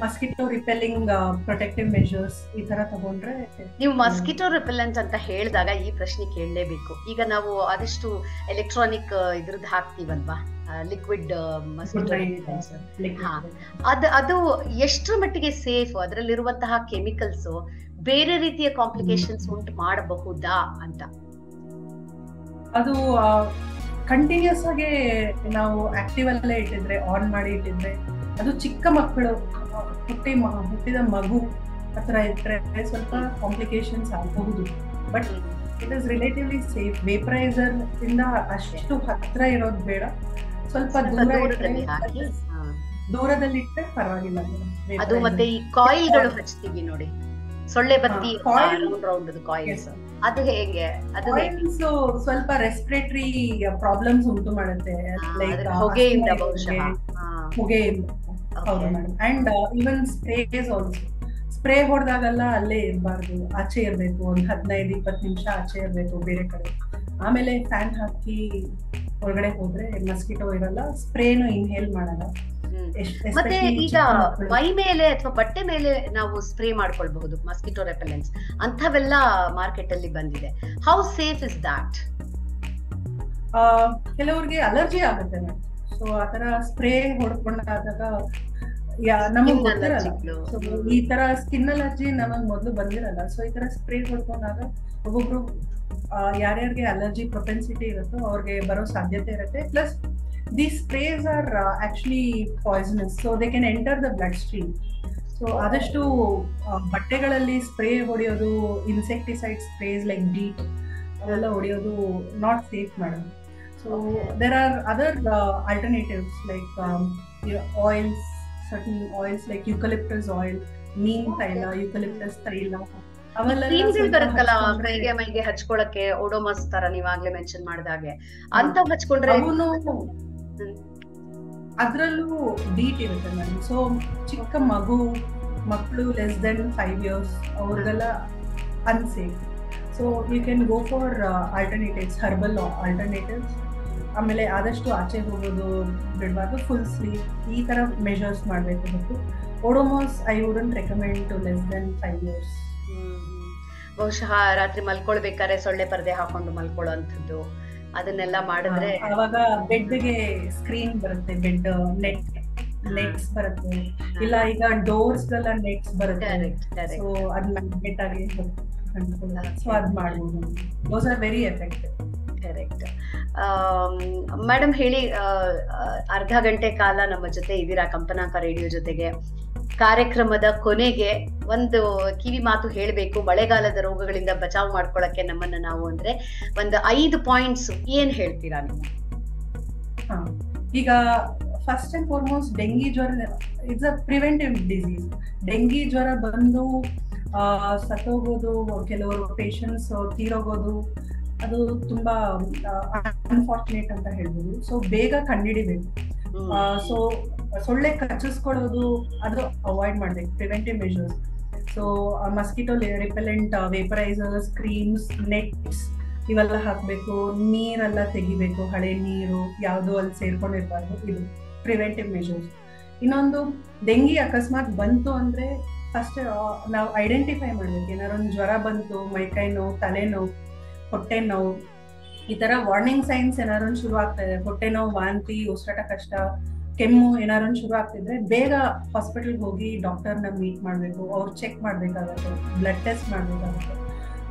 ಮಸ್ಕಿಟೋ ರಿಪೆಲ್ಲಿಂಗ್ ಪ್ರೊಟೆಕ್ಟಿವ್ ಮೆಷರ್ಸ್ ಈ ತರ ತಗೊಂಡ್ರೆ. ನೀವು ಮಸ್ಕಿಟೋ ರಿಪೆಲೆಂಟ್ ಅಂತ ಹೇಳಿದಾಗ ಈ ಪ್ರಶ್ನೆ ಕೇಳಲೇಬೇಕು. ಈಗ ನಾವು ಆದಷ್ಟು ಎಲೆಕ್ಟ್ರಾನಿಕ್ ಇದ್ರದ್ದು ಹಾಕ್ತೀವಲ್ವಾ, ಲಿಕ್ವಿಡ್ ಮಸ್ಕಿಟೋ ರಿಪೆಲೆಂಟ್, ಅದು ಎಷ್ಟರ ಮಟ್ಟಿಗೆ ಸೇಫ್? ಅದರಲ್ಲಿರುವಂತಹ ಕೆಮಿಕಲ್ಸ್ ಬೇರೆ ರೀತಿಯ ಕಾಂಪ್ಲಿಕೇಶನ್ಸ್ ಉಂಟು ಮಾಡಬಹುದಾ ಅಂತ? ಅದು ಕಂಟಿನ್ಯೂಸ್ ಆಗಿ ನಾವು ಆಕ್ಟಿವ್ ಅಲ್ಲೇ ಇಟ್ಟಿದ್ರೆ, ಆನ್ ಮಾಡಿ ಇಟ್ಟಿದ್ರೆ, ಅದು ಚಿಕ್ಕ ಮಕ್ಕಳು ಹುಟ್ಟಿದ ಮಗು ಹತ್ರ ಇಟ್ರೆ ಸ್ವಲ್ಪ ಕಾಂಪ್ಲಿಕೇಶನ್ಸ್ ಆಗಬಹುದು. But it is relatively safe. Vaporiser ಇಂದ ಅಷ್ಟು ಹತ್ರ ಇರೋದು ಬೇಡ, ಸ್ವಲ್ಪ ದೂರದಲ್ಲಿ ಇಟ್ಟರೆ ಪರವಾಗಿಲ್ಲ. ಅದು ಮತ್ತೆ ಈ ಕಾಯಿಲ್ಗಳು ಹಚ್ತೀವಿ ನೋಡಿ, ಸೊಳ್ಳೆ ಬತ್ತಿ ಕಾಯಿಲ್ಸ್, ಅದು ಹೇಗೆ? ಅದು ಸ್ವಲ್ಪ ರೆಸ್ಪಿರೇಟರಿ ಪ್ರಾಬ್ಲಮ್ಸ್ ಉಂಟು ಮಾಡುತ್ತೆ, ಲೈಕ್ ಹೊಗೆಯಿಂದ, ಬಹುಶಃ ಹೊಗೆಯಿಂದ. ಹೌದು madam. And even sprays also, spray ಹೊಡೆದಾಗೆಲ್ಲ ಅಲ್ಲೇ ಇರಬಾರ್ದು, ಆಚೆ ಇರಬೇಕು. ಒಂದು 15-20 ನಿಮಿಷ ಆಚೆ ಇರಬೇಕು ಬೇರೆ ಕಡೆ. ಆಮೇಲೆ ಫ್ಯಾನ್ ಹಾಕಿ ಹೊರಗಡೆ ಹೋದ್ರೆ ಮಸ್ಕಿಟೋ ಇರಲ್ಲ, ಸ್ಪ್ರೇನು ಇನ್ಹೇಲ್ ಮಾಡಲ್ಲ. ಮತ್ತೆ ಈಗ ಮೈ ಮೇಲೆ ಅಥವಾ ಬಟ್ಟೆ ಮೇಲೆ ನಾವು ಸ್ಪ್ರೇ ಮಾಡ್ಕೊಳ್ಬಹುದು ಮಸ್ಕಿಟೋ ರೆಪೆಲೆಂಟ್ಸ್, ಅಂತವೆಲ್ಲ ಮಾರ್ಕೆಟ್ ಅಲ್ಲಿ ಬಂದಿದೆ. How safe is that? ಕೆಲವ್ರಿಗೆ ಅಲರ್ಜಿ ಆಗುತ್ತೆ ಮೇಡಮ್. ಸೊ ಆತರ ಸ್ಪ್ರೇ ಹೊಡ್ಕೊಂಡಾದಾಗ ನಮಗ್ ಗೊತ್ತಿರಲ್ಲ. ಸೊ ಈ ತರ ಸ್ಕಿನ್ ಅಲರ್ಜಿ ನಮಗ್ ಮೊದ್ಲು ಬಂದಿರಲ್ಲ. ಸೊ ಈ ತರ ಸ್ಪ್ರೇ ಹೊಡ್ಕೊಂಡಾಗ ಒಬ್ಬೊಬ್ರು ಯಾರ್ಯಾರಿಗೆ ಅಲರ್ಜಿ ಪ್ರೊಪೆನ್ಸಿಟಿ ಇರುತ್ತೋ ಅವ್ರಿಗೆ ಬರೋ ಸಾಧ್ಯತೆ ಇರುತ್ತೆ. Plus these sprays are actually poisonous, so they can enter the bloodstream. So ಆದಷ್ಟು ಬಟ್ಟೆಗಳಲ್ಲಿ ಸ್ಪ್ರೇ ಹೊಡೆಯೋದು, ಇನ್ಸೆಕ್ಟಿಸೈಡ್ ಸ್ಪ್ರೇಸ್ ಲೈಕ್ ಡೀಟ್ ಅವೆಲ್ಲ ಹೊಡೆಯೋದು not safe madam. So there are other alternatives like oils, certain oils like eucalyptus oil, neem ತೈಲ, eucalyptus ತೈಲ, ಬರುತ್ತಲ್ಲ ಕೈಗೆ ಮೈಗೆ ಹಚ್ಕೊಳಕ್ಕೆ, ಓಡೋಮಸ್ ತರ ನೀವಾಗ್ಲೇ ಮೆನ್ಷನ್ ಮಾಡಿದಾಗೆ ಅಂತ ಹಚ್ಕೊಂಡ್ರೆ ಅದ್ರಲ್ಲೂ ಡೀಟ್ ಇರುತ್ತೆ ಮೇಡಮ್. ಸೊ ಚಿಕ್ಕ ಮಕ್ಕಳು ಲೆಸ್ ದೆನ್ 5 years ಅವ್ರಿಗೆಲ್ಲ unsafe. So you can go for alternatives, herbal alternatives. ಆಮೇಲೆ ಆದಷ್ಟು ಆಚೆ ಹೋಗೋದು ಬಿಡಬಾರ್ದು, ಫುಲ್ ಸ್ಲೀವ್, ಈ ತರ ಮೆಷರ್ಸ್ ಮಾಡಬೇಕು. ಮತ್ತು Odomos I wouldn't recommend to less than 5 years. ಬಹುಶಃ ರಾತ್ರಿ ಮಲ್ಕೊಳ್ಬೇಕಾದ್ರೆ ಸೊಳ್ಳೆ ಪರದೆ ಹಾಕೊಂಡು ಮಲ್ಕೊಳ್ಳೋ ಅಂಥದ್ದು, ಅದನ್ನೆಲ್ಲ ಮಾಡಿದ್ರೆ ಅವಾಗ ಬೆಡ್ಗೆ ಸ್ಕ್ರೀನ್ ಬರುತ್ತೆ, ಬೆಡ್ ನೆಟ್ಸ್ ಬರುತ್ತೆ. ಇಲ್ಲ ಈಗ ಡೋರ್ಸ್ ಗೆಲ್ಲ ನೆಟ್ಸ್ ಬರುತ್ತೆ. ಸೊ ಅದನ್ನ ಮ್ಯಾಗ್ನೆಟ್ ಆಗಿ ಸೊ ಅದ್ ಮಾಡ್ಬೋದು. Those are very effective. Correct. Madam ಹೇಳಿ, ಅರ್ಧ ಗಂಟೆ ಕಾಲ ನಮ್ಮ ಜೊತೆ ಇದ್ದೀರಾ ಕಂಪನಾಂಕ ರೇಡಿಯೋ ಜೊತೆಗೆ. ಕಾರ್ಯಕ್ರಮದ ಕೊನೆಗೆ ಒಂದು ಕಿವಿ ಮಾತು ಹೇಳಬೇಕು, ಮಳೆಗಾಲದ ರೋಗಗಳಿಂದ ಬಚಾವ್ ಮಾಡ್ಕೊಳಕ್ಕೆ ನಮ್ಮನ್ನ ನಾವು, ಅಂದ್ರೆ ಒಂದು 5 ಪಾಯಿಂಟ್ಸ್ ಏನ್ ಹೇಳ್ತೀರಾ ನೀವು? ಈಗ ಫಸ್ಟ್ ಅಂಡ್ ಫಾರ್ಮೋಸ್ಟ್ ಡೆಂಗಿ ಜ್ವರ it's a preventive disease. Dengue ಜ್ವರ ಬಂದು ಸತ್ತೋಗೋದು, ಕೆಲವರು ಪೇಷಂಟ್ಸ್ ತೀರೋಗೋದು, ಅದು ತುಂಬಾ ಅನ್ಫಾರ್ಚುನೇಟ್ ಅಂತ ಹೇಳ್ಬೋದು. ಸೊ ಬೇಗ ಕಂಡುಹಿಡಿಬೇಕು. ಸೊ ಸೊಳ್ಳೆ ಕಚ್ಚಿಸ್ಕೊಳ್ಳೋದು ಅದು ಅವಾಯ್ಡ್ ಮಾಡ್ಬೇಕು, preventive measures. So mosquito repellent vaporisers, creams, nets ಇವೆಲ್ಲ ಹಾಕ್ಬೇಕು. ನೀರೆಲ್ಲ ತೆಗಿಬೇಕು, ಹಳೆ ನೀರು ಯಾವುದು ಅಲ್ಲಿ ಸೇರ್ಕೊಂಡಿರ್ಬಾರ್ದು. ಇದು ಪ್ರಿವೆಂಟಿವ್ ಮೆಷರ್ಸ್. ಇನ್ನೊಂದು, ಡೆಂಗಿ ಅಕಸ್ಮಾತ್ ಬಂತು ಅಂದ್ರೆ ಫಸ್ಟ್ ನಾವು ಐಡೆಂಟಿಫೈ ಮಾಡ್ಬೇಕು. ಏನಾದ್ರು ಒಂದು ಜ್ವರ ಬಂತು, ಮೈಕೈ ನೋವು, ತಲೆನೋವು, ಹೊಟ್ಟೆ ನೋವು, ಈ ತರ ವಾರ್ನಿಂಗ್ ಸೈನ್ಸ್ ಏನಾದ್ರು ಶುರು ಆಗ್ತಾ ಇದೆ, ಹೊಟ್ಟೆ ನೋವು, ವಾಂತಿ, ಉಸಿರಾಟ ಕಷ್ಟ, ಕೆಮ್ಮು ಏನಾದ್ರು ಶುರು ಆಗ್ತಿದ್ರೆ ಬೇಗ ಹಾಸ್ಪಿಟಲ್ಗೆ ಹೋಗಿ ಡಾಕ್ಟರ್ನ ಮೀಟ್ ಮಾಡಬೇಕು. ಅವ್ರು ಚೆಕ್ ಮಾಡಬೇಕಾಗತ್ತೆ, ಬ್ಲಡ್ ಟೆಸ್ಟ್ ಮಾಡಬೇಕಾಗತ್ತೆ.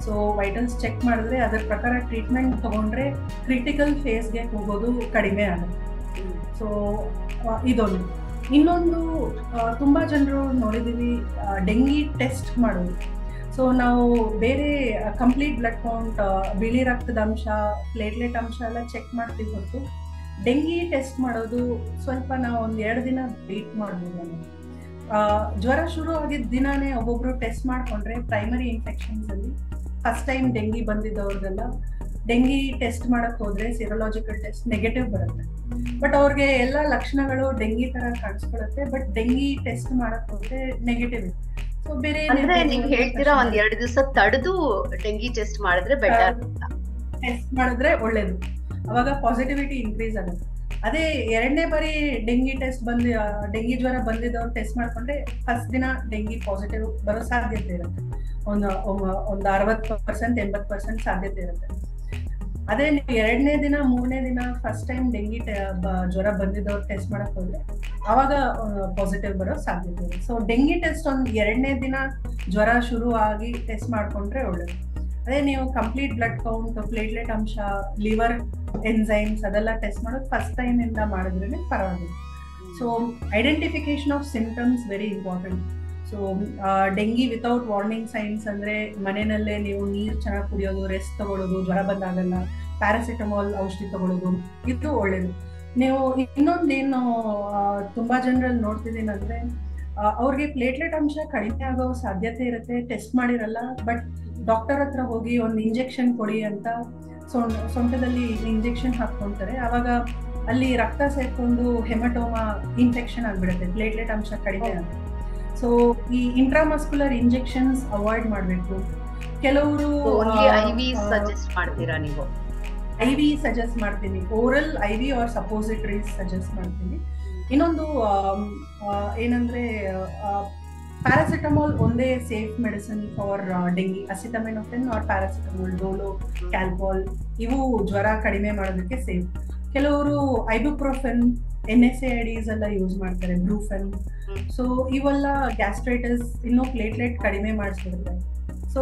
ಸೊ ವೈಟಲ್ಸ್ ಚೆಕ್ ಮಾಡಿದ್ರೆ ಅದರ ಪ್ರಕಾರ ಟ್ರೀಟ್ಮೆಂಟ್ ತಗೊಂಡ್ರೆ ಕ್ರಿಟಿಕಲ್ ಫೇಸ್ಗೆ ಹೋಗೋದು ಕಡಿಮೆ ಆಗುತ್ತೆ. ಸೊ ಇದೊಂದು. ಇನ್ನೊಂದು ತುಂಬಾ ಜನರು ನೋಡಿದೀವಿ ಡೆಂಗಿ ಟೆಸ್ಟ್ ಮಾಡೋದು. ಸೊ ನಾವು ಬೇರೆ ಕಂಪ್ಲೀಟ್ ಬ್ಲಡ್ ಕೌಂಟ್, ಬಿಳಿ ರಕ್ತದ ಅಂಶ, ಪ್ಲೇಟ್ಲೆಟ್ ಅಂಶ ಎಲ್ಲ ಚೆಕ್ ಮಾಡ್ತೀವಿ ಹೊರತು ಡೆಂಗಿ ಟೆಸ್ಟ್ ಮಾಡೋದು ಸ್ವಲ್ಪ ನಾವು ಒಂದು 2 ದಿನ ವೇಟ್ ಮಾಡ್ಬೋದು. ಜ್ವರ ಶುರು ಆಗಿದ್ದ ದಿನಾನೇ ಒಬ್ಬೊಬ್ರು ಟೆಸ್ಟ್ ಮಾಡ್ಕೊಂಡ್ರೆ ಪ್ರೈಮರಿ ಇನ್ಫೆಕ್ಷನ್ಸ್ ಅಲ್ಲಿ ಫಸ್ಟ್ ಟೈಮ್ ಡೆಂಗಿ ಬಂದಿದ್ದವ್ರಿಗೆಲ್ಲ ಡೆಂಗಿ ಟೆಸ್ಟ್ ಮಾಡಕ್ ಹೋದ್ರೆ ಸಿರೋಲಾಜಿಕಲ್ ಟೆಸ್ಟ್ ನೆಗೆಟಿವ್ ಬರುತ್ತೆ. ಬಟ್ ಅವ್ರಿಗೆ ಎಲ್ಲ ಲಕ್ಷಣಗಳು ಡೆಂಗಿ ತರ ಕಾಣಿಸ್ಕೊಳುತ್ತೆ, ಬಟ್ ಡೆಂಗಿ ಟೆಸ್ಟ್ ಮಾಡಕ್ ಹೋದ್ರೆ ನೆಗೆಟಿವ್. ಸೊ ಬೇರೆ ನೀವು ಹೇಳ್ತೀರಾ ಒಂದ್ 2 ದಿವಸ ತಡೆದು ಡೆಂಗಿ ಟೆಸ್ಟ್ ಮಾಡಿದ್ರೆ ಬೆಟರ್, ಟೆಸ್ಟ್ ಮಾಡಿದ್ರೆ ಒಳ್ಳೇದು. ಅವಾಗ ಪಾಸಿಟಿವಿಟಿ ಇನ್ಕ್ರೀಸ್ ಆಗುತ್ತೆ. ಅದೇ 2ನೇ ಬಾರಿ ಡೆಂಗಿ ಟೆಸ್ಟ್ ಡೆಂಗಿ ಜ್ವರ ಬಂದಿದ್ದವ್ರು ಟೆಸ್ಟ್ ಮಾಡ್ಕೊಂಡ್ರೆ ಫಸ್ಟ್ ದಿನ ಡೆಂಗಿ ಪಾಸಿಟಿವ್ ಬರೋ ಸಾಧ್ಯತೆ ಇರುತ್ತೆ. ಒಂದು 60% 80% ಸಾಧ್ಯತೆ ಇರುತ್ತೆ. ಅದೇ ನೀವು 2ನೇ ದಿನ 3ನೇ ದಿನ ಫಸ್ಟ್ ಟೈಮ್ ಡೆಂಗಿ ಜ್ವರ ಬಂದಿದ್ದವ್ರು ಟೆಸ್ಟ್ ಮಾಡಕ್ ಹೋದ್ರೆ ಅವಾಗ ಪಾಸಿಟಿವ್ ಬರೋ ಸಾಧ್ಯತೆ ಇದೆ. ಸೊ ಡೆಂಗಿ ಟೆಸ್ಟ್ ಒಂದು 2ನೇ ದಿನ ಜ್ವರ ಶುರು ಆಗಿ ಟೆಸ್ಟ್ ಮಾಡ್ಕೊಂಡ್ರೆ ಒಳ್ಳೇದು. ಅದೇ ನೀವು ಕಂಪ್ಲೀಟ್ ಬ್ಲಡ್ ಕೌಂಟ್, ಪ್ಲೇಟ್ಲೆಟ್ ಅಂಶ, ಲಿವರ್ ಎನ್ಸೈಮ್ಸ್ ಅದೆಲ್ಲ ಟೆಸ್ಟ್ ಮಾಡೋದು ಫಸ್ಟ್ ಟೈಮ್ ಇಂದ ಮಾಡಿದ್ರೆ ಪರವಾಗಿಲ್ಲ. So identification of symptoms very important. So dengue without warning science ಅಂದ್ರೆ ಮನೆಯಲ್ಲೇ ನೀವು ನೀರು ಚೆನ್ನಾಗಿ ಕುಡಿಯೋದು, ರೆಸ್ಟ್ ತಗೊಳ್ಳೋದು, ಜ್ವರ ಬಂದಾಗಲ್ಲ ಪ್ಯಾರಾಸಿಟಮಾಲ್ ಔಷಧಿ ತಗೊಳ್ಳೋದು, ಇದು ಒಳ್ಳೇದು. ನೀವು ಇನ್ನೊಂದೇನು ತುಂಬಾ ಜನರಲ್ಲಿ ನೋಡ್ತಿದ್ದೀನಿ ಅಂದ್ರೆ ಅವ್ರಿಗೆ ಪ್ಲೇಟ್ಲೆಟ್ ಅಂಶ ಕಡಿಮೆ ಆಗೋ ಸಾಧ್ಯತೆ ಇರುತ್ತೆ, ಟೆಸ್ಟ್ ಮಾಡಿರಲ್ಲ, ಬಟ್ ಡಾಕ್ಟರ್ ಹತ್ರ ಹೋಗಿ ಒಂದು ಇಂಜೆಕ್ಷನ್ ಕೊಡಿ ಅಂತ ಸೊಂಟದಲ್ಲಿ ಇಂಜೆಕ್ಷನ್ ಹಾಕ್ಕೊಂತಾರೆ. ಅವಾಗ ಅಲ್ಲಿ ರಕ್ತ ಸೇರ್ಕೊಂಡು ಹೆಮಟೋಮಾ ಇನ್ಫೆಕ್ಷನ್ ಆಗ್ಬಿಡುತ್ತೆ, ಪ್ಲೇಟ್ಲೆಟ್ ಅಂಶ ಕಡಿಮೆ ಆಗುತ್ತೆ. ಸೊ ಈ ಇಂಟ್ರಾಮಸ್ಕ್ಯುಲರ್ ಇಂಜೆಕ್ಷನ್ಸ್ ಅವಾಯ್ಡ್ ಮಾಡಬೇಕು. ಕೆಲವರು ಸಜೆಸ್ಟ್ ಮಾಡ್ತೀರಾ ನೀವು? IV ಸಜೆಸ್ಟ್ ಮಾಡ್ತೀನಿ, oral IV or suppositories suggest ಮಾಡ್ತೀನಿ. ಇನ್ನೊಂದು ಏನಂದ್ರೆ ಪ್ಯಾರಾಸಿಟಮಾಲ್ ಒಂದೇ safe medicine for dengue. Acetaminophen or paracetamol, Dolo, Calpol ಇವು ಜ್ವರ ಕಡಿಮೆ ಮಾಡೋದಕ್ಕೆ ಸೇಫ್. ಕೆಲವರು ಐಬುಪ್ರೋಫೆನ್, NSAIDs ಎಲ್ಲ ಯೂಸ್ ಮಾಡ್ತಾರೆ, ಬ್ರೂಫೆನ್. ಸೊ ಇವೆಲ್ಲ ಗ್ಯಾಸ್ಟ್ರೈಟಿಸ್, ಇನ್ನೂ ಪ್ಲೇಟ್ಲೆಟ್ ಕಡಿಮೆ ಮಾಡಿಸ್ಬಿಡುತ್ತೆ. ಸೊ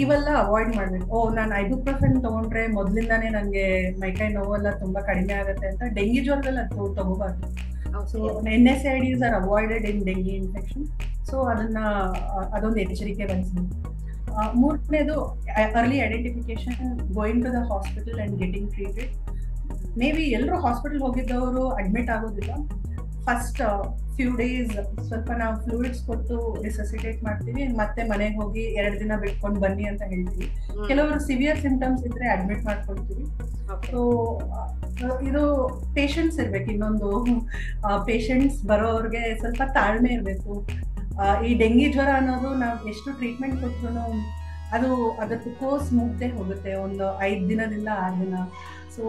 ಇವೆಲ್ಲ ಅವಾಯ್ಡ್ ಮಾಡ್ಬೇಕು. ನಾನು ಐಬುಪ್ರೋಫೆನ್ ತಗೊಂಡ್ರೆ ಮೊದ್ಲಿಂದಾನೇ ನನಗೆ ಮೈಕೈ ನೋವೆಲ್ಲ ತುಂಬಾ ಕಡಿಮೆ ಆಗುತ್ತೆ ಅಂತ ಡೆಂಗಿ ಜ್ವರದಲ್ಲಿ ಅದು ತಗೋಬಾರ್ದು. So NSAIDs are avoided in dengue infection. So ಅದೊಂದು ಎಚ್ಚರಿಕೆ ವಹಿಸಬೇಕು. 3ನೇದು early identification, going to the hospital and getting treated. Maybe ಎಲ್ಲರೂ ಹಾಸ್ಪಿಟಲ್ ಹೋಗಿದ್ದವರು ಅಡ್ಮಿಟ್ ಆಗೋದಿಲ್ಲ. ಫಸ್ಟ್ ಫ್ಯೂ ಡೇಸ್ ಸ್ವಲ್ಪ ನಾವು ಫ್ಲೂಯಿಡ್ಸ್ ಕೊಟ್ಟು ರಿಸಸಿಟೇಟ್ ಮಾಡ್ತೀವಿ, ಮತ್ತೆ ಮನೆಗೆ ಹೋಗಿ 2 ದಿನ ಬಿಟ್ಕೊಂಡು ಬನ್ನಿ ಅಂತ ಹೇಳ್ತೀವಿ. ಕೆಲವರು ಸಿವಿಯರ್ ಸಿಂಪ್ಟಮ್ಸ್ ಇದ್ರೆ ಅಡ್ಮಿಟ್ ಮಾಡ್ಕೊಳ್ತೀವಿ. ಸೊ ಇದು ಪೇಷನ್ಸ್ ಇರ್ಬೇಕು. ಇನ್ನೊಂದು ಪೇಷಂಟ್ಸ್ ಬರೋರ್ಗೆ ಸ್ವಲ್ಪ ತಾಳ್ಮೆ ಇರಬೇಕು. ಈ ಡೆಂಗಿ ಜ್ವರ ಅನ್ನೋದು ನಾವು ಎಷ್ಟು ಟ್ರೀಟ್ಮೆಂಟ್ ಕೊಟ್ಟರು ಅದಕ್ಕೆ ಕೋರ್ಸ್ ಮುಗ್ದೇ ಹೋಗುತ್ತೆ, ಒಂದು 5 ದಿನದಿಂದ 6 ದಿನ. ಸೊ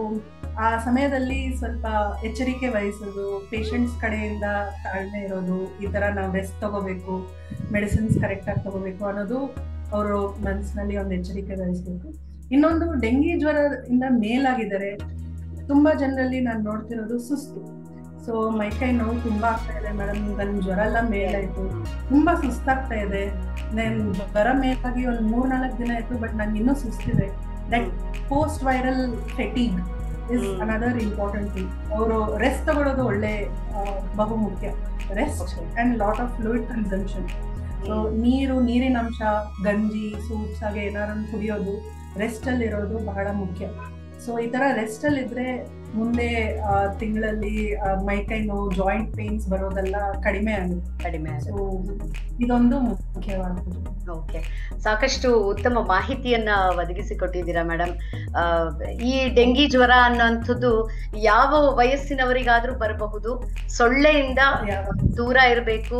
ಆ ಸಮಯದಲ್ಲಿ ಸ್ವಲ್ಪ ಎಚ್ಚರಿಕೆ ವಹಿಸೋದು, ಪೇಷಂಟ್ಸ್ ಕಡೆಯಿಂದ ತಾಳ್ಮೆ ಇರೋದು, ಈ ತರ ನಾವು ರೆಸ್ಟ್ ತಗೋಬೇಕು, ಮೆಡಿಸಿನ್ಸ್ ಕರೆಕ್ಟಾಗಿ ತಗೋಬೇಕು ಅನ್ನೋದು ಅವರು ಮನಸ್ಸಿನಲ್ಲಿ ಒಂದು ಎಚ್ಚರಿಕೆ ವಹಿಸ್ಬೇಕು. ಇನ್ನೊಂದು ಡೆಂಗಿ ಜ್ವರದಿಂದ ಮೇಲಾಗಿದ್ದಾರೆ ತುಂಬಾ ಜನರಲ್ಲಿ ನಾನು ನೋಡ್ತಿರೋದು ಸುಸ್ತು. ಸೊ ಮೈಕೈ ನೋವು ತುಂಬಾ ಆಗ್ತಾ ಇದೆ ಮೇಡಮ್, ನನ್ನ ಜ್ವರ ಎಲ್ಲ ಮೇಲಾಯ್ತು, ತುಂಬಾ ಸುಸ್ತಾಗ್ತಾ ಇದೆ, ನಾನು ಜ್ವರ ಮೇಲಾಗಿ ಒಂದು 3-4 ದಿನ ಆಯ್ತು, ಬಟ್ ನಂಗೆ ಇನ್ನೂ ಸುಸ್ತಿದೆ. That post viral fatigue is another important thing. ಅವರು ರೆಸ್ಟ್ ತಗೊಳ್ಳೋದು ಒಳ್ಳೆ ಬಹು ಮುಖ್ಯ. Rest and lot of fluid consumption. So ನೀರಿನ ಅಂಶ, ಗಂಜಿ, ಸೂಪ್ಸ್ ಹಾಗೆ ಏನಾರು ಕುಡಿಯೋದು, ರೆಸ್ಟ್ ಅಲ್ಲಿ ಇರೋದು ಬಹಳ ಮುಖ್ಯ. ಸೊ ಈ ತರ ರೆಸ್ಟ್ ಅಲ್ಲಿ ಇದ್ರೆ ಮುಂದೆ ತಿಂಗಳಲ್ಲಿ ಮೈಕೈ ನೋವು, ಜಾಯಿಂಟ್ ಪೇನ್ಸ್ ಬರೋದೆಲ್ಲ ಕಡಿಮೆ ಆಗುತ್ತೆ. ಸೊ ಇದೊಂದು ಮುಖ್ಯವಾದದ್ದು. ಓಕೆ, ಸಾಕಷ್ಟು ಉತ್ತಮ ಮಾಹಿತಿಯನ್ನ ಒದಗಿಸಿಕೊಟ್ಟಿದ್ದೀರಾ ಮೇಡಮ್. ಈ ಡೆಂಗಿ ಜ್ವರ ಅನ್ನೋಂಥದ್ದು ಯಾವ ವಯಸ್ಸಿನವರಿಗಾದ್ರೂ ಬರಬಹುದು. ಸೊಳ್ಳೆಯಿಂದ ದೂರ ಇರಬೇಕು,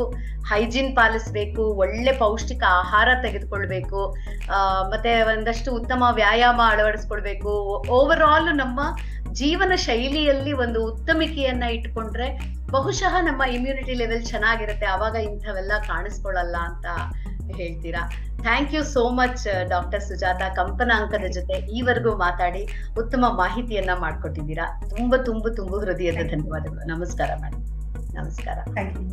ಹೈಜೀನ್ ಪಾಲಿಸ್ಬೇಕು, ಒಳ್ಳೆ ಪೌಷ್ಟಿಕ ಆಹಾರ ತೆಗೆದುಕೊಳ್ಬೇಕು, ಮತ್ತೆ ಒಂದಷ್ಟು ಉತ್ತಮ ವ್ಯಾಯಾಮ ಅಳವಡಿಸ್ಕೊಳ್ಬೇಕು. ಓವರ್ ಆಲ್ ನಮ್ಮ ಜೀವನ ಶೈಲಿಯಲ್ಲಿ ಒಂದು ಉತ್ತಮಿಕೆಯನ್ನ ಇಟ್ಕೊಂಡ್ರೆ ಬಹುಶಃ ನಮ್ಮ ಇಮ್ಯುನಿಟಿ ಲೆವೆಲ್ ಚೆನ್ನಾಗಿರುತ್ತೆ, ಆವಾಗ ಇಂಥವೆಲ್ಲ ಕಾಣಿಸ್ಕೊಳ್ಳಲ್ಲ ಅಂತ ಹೇಳ್ತೀರಾ. Thank you so much doctor Sujata. ಕಂಪನಾಂಕದ ಜೊತೆ ಈವರೆಗೂ ಮಾತಾಡಿ ಉತ್ತಮ ಮಾಹಿತಿಯನ್ನ ಮಾಡ್ಕೊಟ್ಟಿದ್ದೀರಾ. ತುಂಬ ಹೃದಯದ ಧನ್ಯವಾದಗಳು. ನಮಸ್ಕಾರ ಮೇಡಮ್. ನಮಸ್ಕಾರ. Thank you.